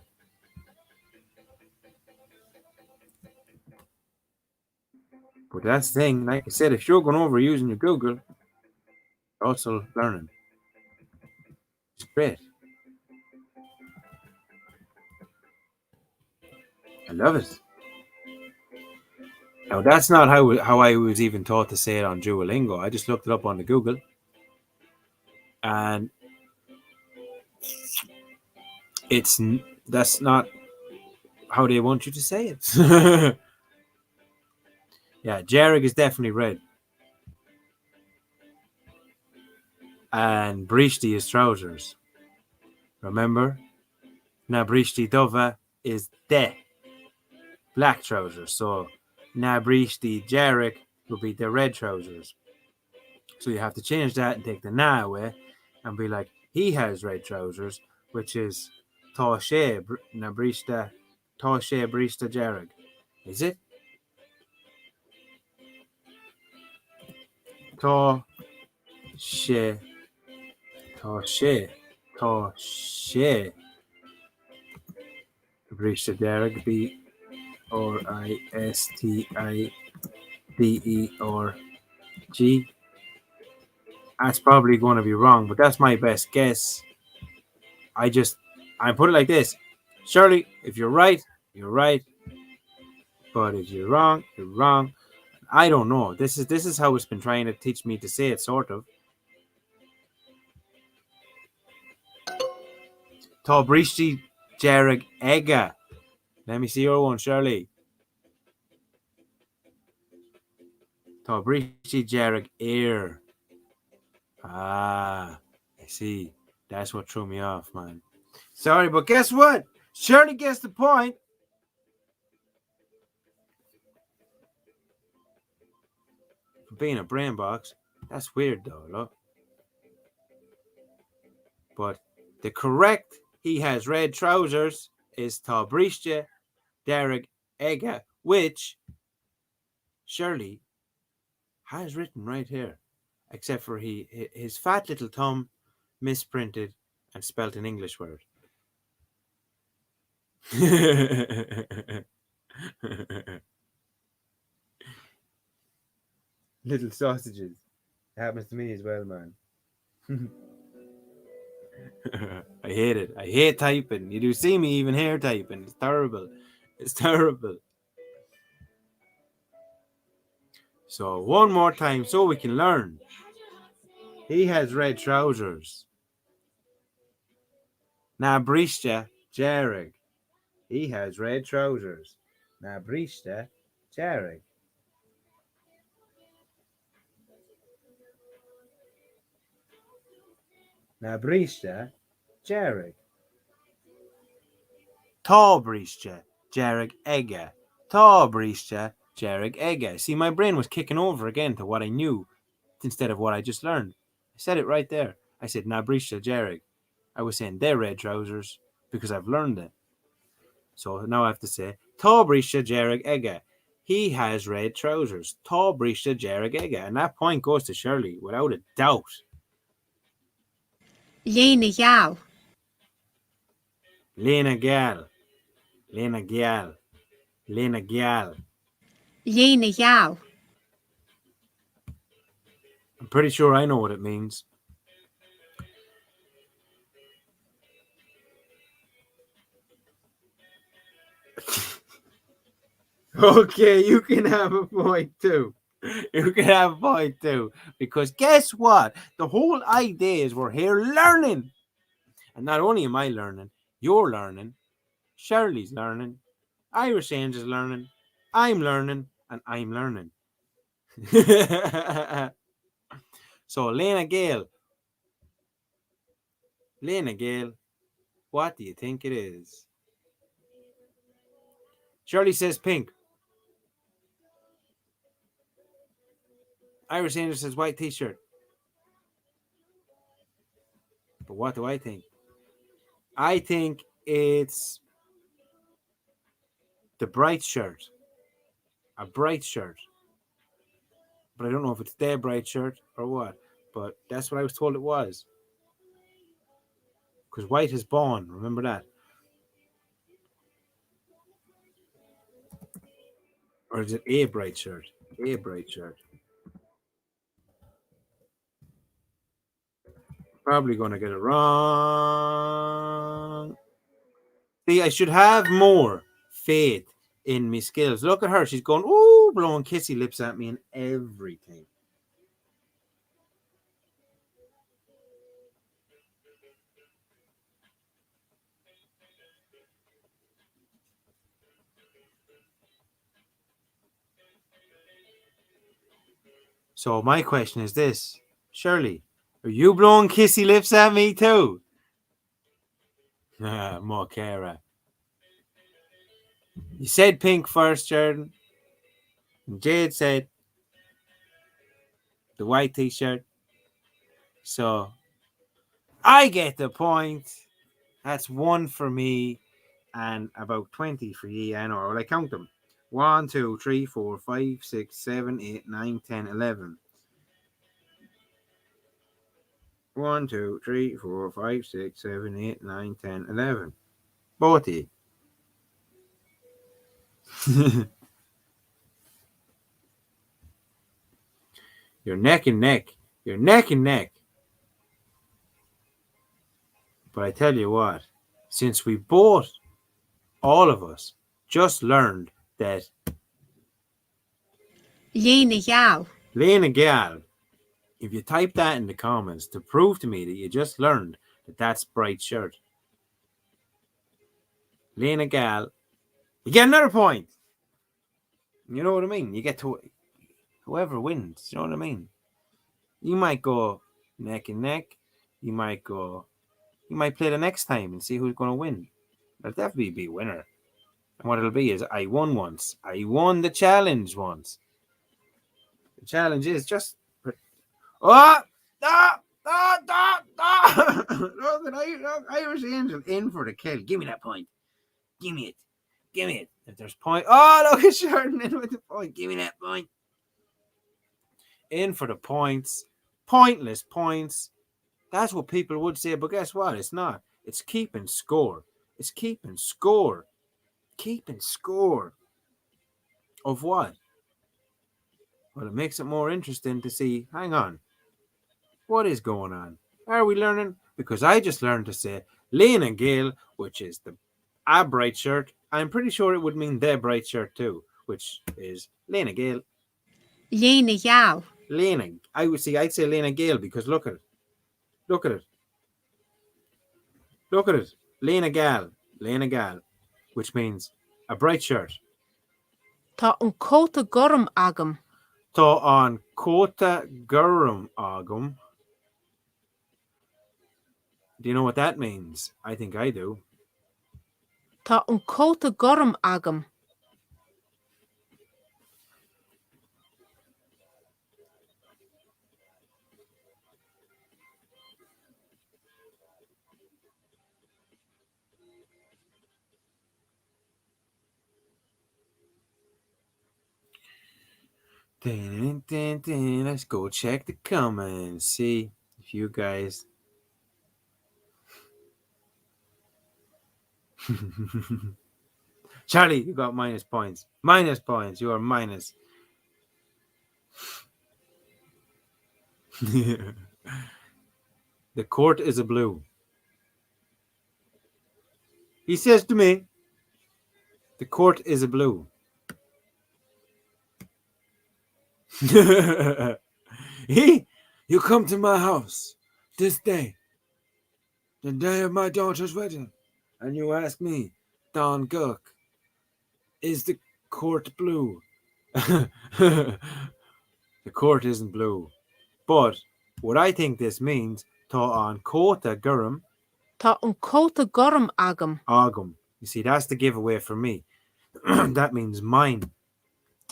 But that's the thing. Like I said, if you're going over using your Google, you're also learning. It's great. I love it. Now, that's not how I was even taught to say it on Duolingo. I just looked it up on the Google. And it's that's not how they want you to say it. Yeah, Jarek is definitely red. And Brishti is trousers. Remember? Now Brishti Dova is de black trousers. So now Brishti Jarek will be the red trousers. So you have to change that and take the na away and be like, he has red trousers, which is Toshe Nabrista Toshe Brista Jarek. Is it? Toshe Toshe Toshe Brista Jarek, Bristideg. That's probably going to be wrong, but that's my best guess. I put it like this. Shirley, if you're right, you're right. But if you're wrong, you're wrong. I don't know. This is how it's been trying to teach me to say it, sort of. Tá bristi Jarek Ega. Let me see your one, Shirley. Tá bristi Jarek Air. Ah, I see. That's what threw me off, man. Sorry, but guess what? Shirley gets the point. For being a brain box. That's weird, though, look. But the correct he has red trousers is Tá bristi Derek Ega, which Shirley has written right here, except for his fat little thumb misprinted and spelt an English word. Little sausages. It happens to me as well, man. I hate it. I hate typing. You do see me even here typing. It's terrible. It's terrible. So one more time so we can learn. He has red trousers. Na brista Jarek. He has red trousers. Na brista Jarek. Na brista Jarek. Tá brista Jarek Ega. Tá brista Jarek Ega. See, my brain was kicking over again to what I knew instead of what I just learned. I said it right there. I said, na brisha Jarek. I was saying they're red trousers because I've learned it. So now I have to say, Tá brisha Jarek Ega. He has red trousers. Tá brisha Jarek Ega. And that point goes to Shirley, without a doubt. Léna Yal. Lena Gal. Lena Gal. Lena Gal. Léna Yal. I'm pretty sure I know what it means. Okay, you can have a point too. You can have a point too. Because guess what? The whole idea is we're here learning. And not only am I learning, you're learning, Shirley's learning, Irish Angel's learning, I'm learning, and I'm learning. So, Lena Gale, what do you think it is? Shirley says pink. Irish Angel says white t-shirt. But what do I think? I think it's the bright shirt. A bright shirt. But I don't know if it's their bright shirt or what. But that's what I was told it was. Because white is born. Remember that. Or is it a bright shirt? A bright shirt. Probably going to get it wrong. See, I should have more faith in my skills. Look at her. She's going, ooh, blowing kissy lips at me and everything. So my question is this. Shirley, are you blowing kissy lips at me too? More Cara. You said pink first, Jordan. And Jade said the white t-shirt. So I get the point. That's 1 for me and about 20 for you. I know. Will I count them? 1, 2, 3, 4, 5, 6, 7, 8, 9, 10, 11. 1, 2, 3, 4, 5, 6, 7, 8, 9, 10, 11. Both of you. You're neck and neck. You're neck and neck. But I tell you what, since we both, all of us, just learned that Léna Yal. Lena Gal, if you type that in the comments to prove to me that you just learned that that's bright shirt. Lena Gal, you get another point. You know what I mean? You get to whoever wins. You know what I mean? You might go neck and neck. You might play the next time and see who's going to win. There'll definitely be a winner. And what it'll be is I won once. I won the challenge once. The challenge is just look at Irish Angel in for the kill. Give me that point. Give me it. Give me it. If there's point. Oh, look at Sheridan in with the point. Give me that point. In for the points. Pointless points. That's what people would say, but guess what? It's not. It's keeping score. It's keeping score. Keeping score. Of what? Well, it makes it more interesting to see, hang on, what is going on? Are we learning? Because I just learned to say Lena Gale, which is a bright shirt. I'm pretty sure it would mean the bright shirt too, which is Lena Gale. Léna Yal. Lena. I'd say Lena Gale because look at it. Look at it. Look at it. Lena Gal. Lena Gal. Which means a bright shirt. Tá an cóta gorum agam. Tá an cóta gorum agam. Do you know what that means? I think I do. Tá an cóta gorum agam. Let's go check the comments. See if you guys. Charlie, you got minus points. Minus points. You are minus. The court is a blue. He says to me, the court is a blue. You come to my house this day, the day of my daughter's wedding, and you ask me, Don Cook, is the court blue? The court isn't blue. But what I think this means, tá an cóta gurm Tá an cóta gurm agam. agam. You see, that's the giveaway for me. That means mine.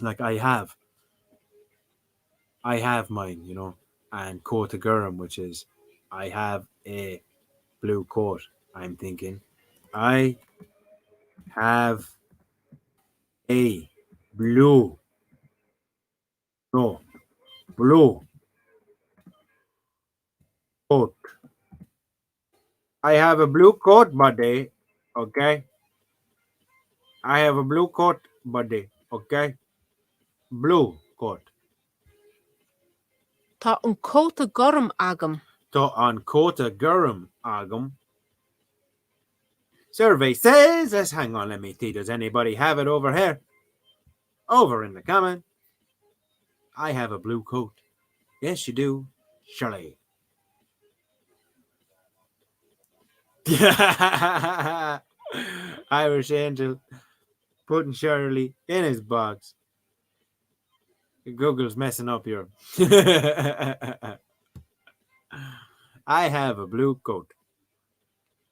Like I have mine, you know, and cóta gurm, which is I have a blue coat. I'm thinking I have a blue, no, blue coat. I have a blue coat, buddy. Okay. I have a blue coat, buddy. Okay. Blue coat. Tá an cóta gurm agam. Tá an cóta gurm agam. Survey says, let's hang on, let me see. Does anybody have it over here? Over in the comment. I have a blue coat. Yes, you do, Shirley. Irish Angel putting Shirley in his box. Google's messing up here. I have a blue coat.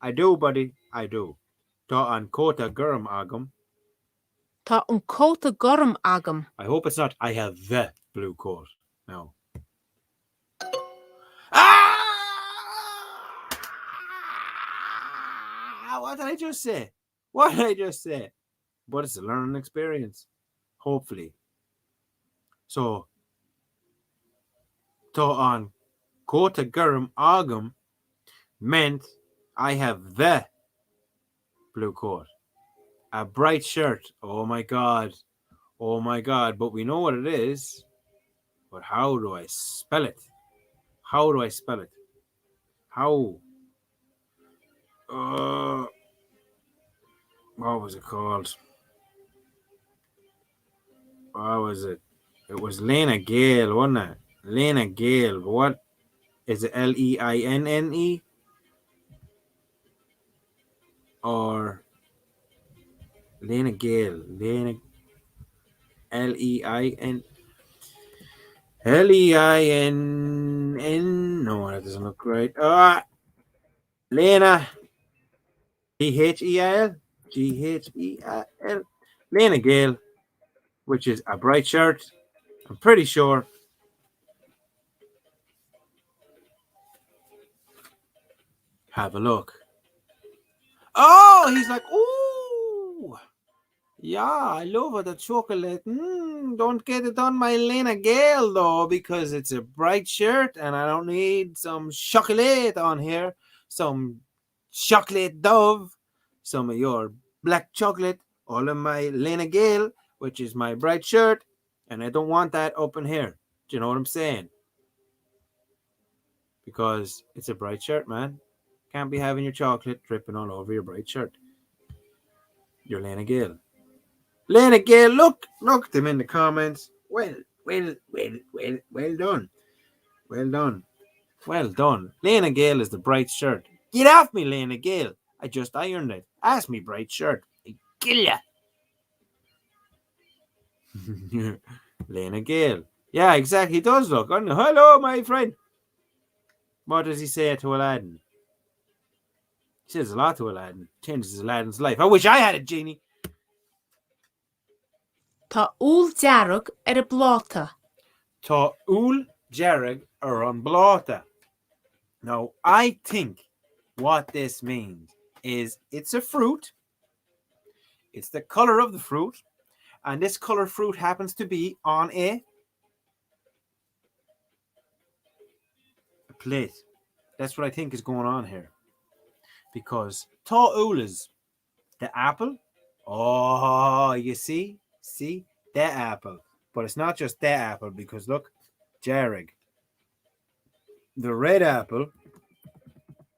I do, buddy. I do. Tá an cóta gurm agam. Tá an cóta gurm agam. I hope it's not I have the blue coat. No. Ah! What did I just say? What did I just say? But it's a learning experience. Hopefully. So, tá an cóta gurm agam meant I have the blue coat. A bright shirt. Oh my God. Oh my God. But we know what it is. But how do I spell it? How do I spell it? How? What was it called? What was it? It was Lena Gale, wasn't it? Lena Gale. What is it? Leinne? Or Lena Gale? Lena Lein Leinn. No, that doesn't look right. Lena Theil. Gheil. Lena Gale, which is a bright shirt. I'm pretty sure. Have a look. Oh, he's like, ooh. Yeah, I love it, the chocolate. Don't get it on my Lena Gale, though, because it's a bright shirt and I don't need some chocolate on here. Some chocolate Dove, some of your black chocolate, all of my Lena Gale, which is my bright shirt, and I don't want that up in here. Do you know what I'm saying? Because it's a bright shirt, man. Can't be having your chocolate dripping all over your bright shirt. Your Lena Gale. Lena Gale, look them in the comments. Well done. Well done. Lena Gale is the bright shirt. Get off me, Lena Gale. I just ironed it. Ask me bright shirt. I kill ya. Lena Gale. Yeah, exactly. He does look. Hello, my friend. What does he say to Aladdin? He says a lot to Aladdin. Changes Aladdin's life. I wish I had a genie. Tá úl dearg a bláta. Tá úl dearg an bláta. Now, I think what this means is it's a fruit. It's the color of the fruit. And this color fruit happens to be on a plate. That's what I think is going on here. Because tá úlas, the apple. Oh, you see? See? The apple. But it's not just the apple because look, Jarig. The red apple.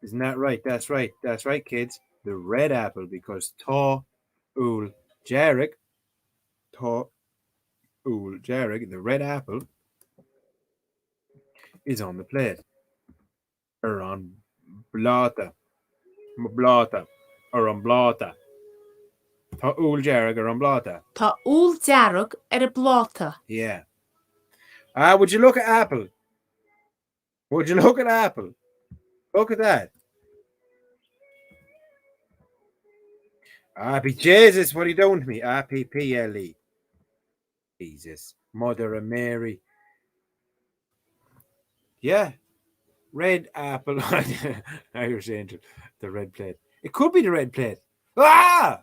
Isn't that right? That's right. That's right, kids. The red apple because tá úl Jarig. Tá úl Jarig. The red apple is on the plate. Or on blata. Blata. Or on blata. Tá úl Jarig or on blata. Tá úl dearg y blóta. Yeah. Would you look at apple? Would you look at apple? Look at that. Be Jesus, what are you doing to me? Apple. Jesus. Mother of Mary. Yeah. Red apple. Irish Angel. The red plate. It could be the red plate. Ah!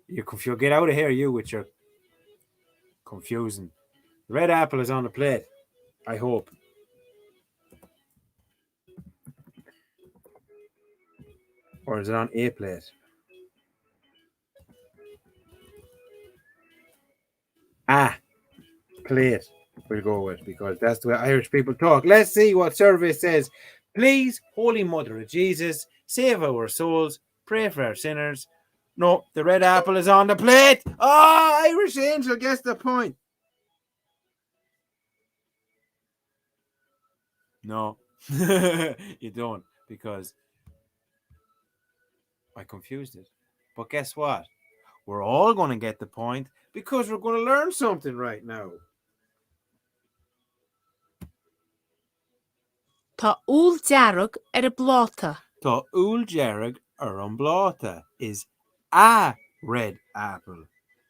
You confuse. Get out of here, you, with your confusing. The red apple is on the plate. I hope. Or is it on a plate? Plate. We'll go with because that's the way Irish people talk. Let's see what survey says. Please, Holy Mother of Jesus, save our souls. Pray for our sinners. No, the red apple is on the plate. Oh, Irish Angel gets the point. No, you don't because I confused it. But guess what? We're all going to get the point because we're going to learn something right now. Tá úl dearg blóta. Tá úl Jarig or an blata is a red apple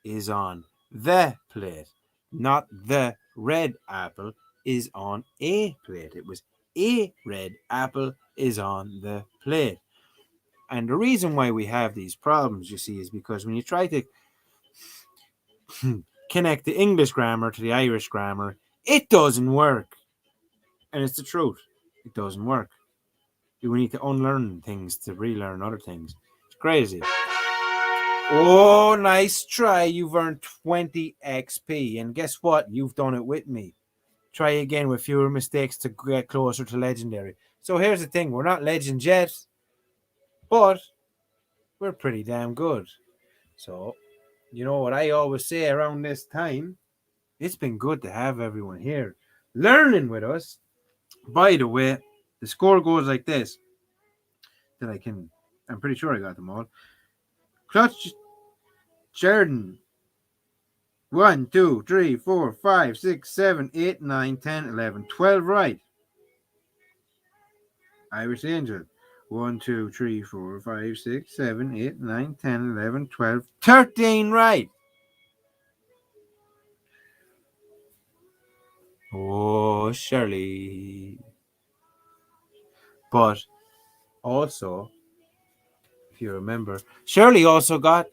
is on the plate, not the red apple is on a plate. It was a red apple is on the plate. And the reason why we have these problems, you see, is because when you try to connect the English grammar to the Irish grammar, it doesn't work. And it's the truth. It doesn't work. We need to unlearn things to relearn other things. It's crazy. Oh, nice try. You've earned 20 XP. And guess what? You've done it with me. Try again with fewer mistakes to get closer to legendary. So here's the thing. We're not legends yet, but we're pretty damn good. So, you know what I always say around this time? It's been good to have everyone here learning with us. By the way, the score goes like this. I'm pretty sure I got them all. Clutch Jordan. 1, 2, 3, 4, 5, 6, 7, 8, 9, 10, 11, 12 right. Irish Angel. 1, 2, 3, 4, 5, 6, 7, 8, 9, 10, 11, 12, 13 right. Oh, Shirley. But also, if you remember, Shirley also got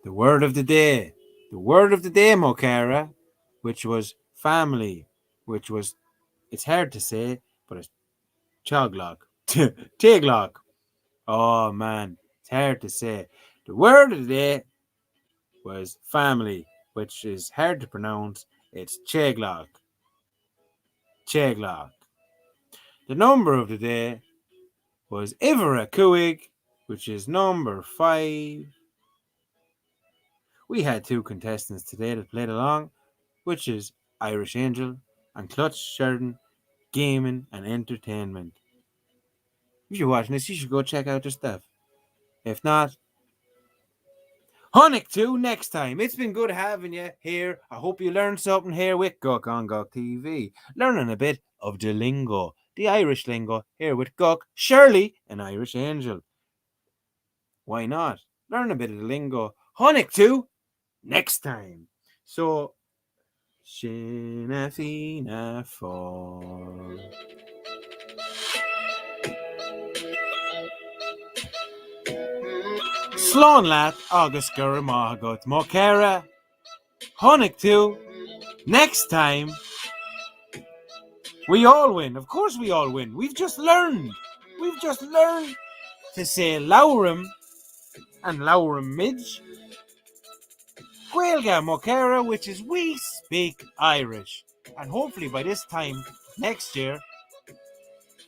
the word of the day. The word of the day, Mocara, which was family, which was, it's hard to say, but it's Choglock. Tiglock. Oh, man, it's hard to say. The word of the day was family, which is hard to pronounce. It's Cheglock. Cheglock. The number of the day was Iverakuig, which is number 5. We had 2 contestants today that played along, which is Irish Angel and Clutch Sheridan, Gaming and Entertainment. If you're watching this, you should go check out their stuff. If not, Hunnick 2 next time. It's been good having you here. I hope you learned something here with Guck on Guck TV. Learning a bit of the lingo, the Irish lingo, here with Guck, Shirley, and Irish Angel. Why not? Learn a bit of the lingo. Hunnick 2 next time. So, Sinna Fina for. Slán leat agus gur mágat Mo Cara. Hunnick 2 Next time, we all win. Of course we all win. We've just learned to say Laurim and Laurim Midge. Gaelga Mokera, which is we speak Irish. And hopefully by this time next year,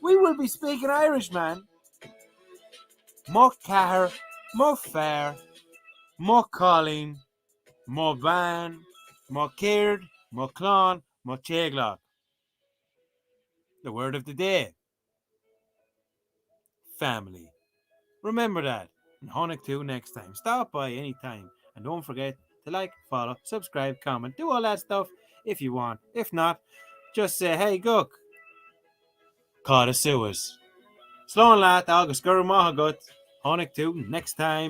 we will be speaking Irish, man. Mo Cahir, Mo Fair, Mo Colleen, Mo Ban, Mo Caird, Mo Clon, Mo Cheglach. The word of the day. Family. Remember that. And Honig 2 next time. Stop by anytime. And don't forget to like, follow, subscribe, comment, do all that stuff if you want. If not, just say, hey, Gook. Caught a Suez. Slán leat agus gur maithagat. Honig 2 next time.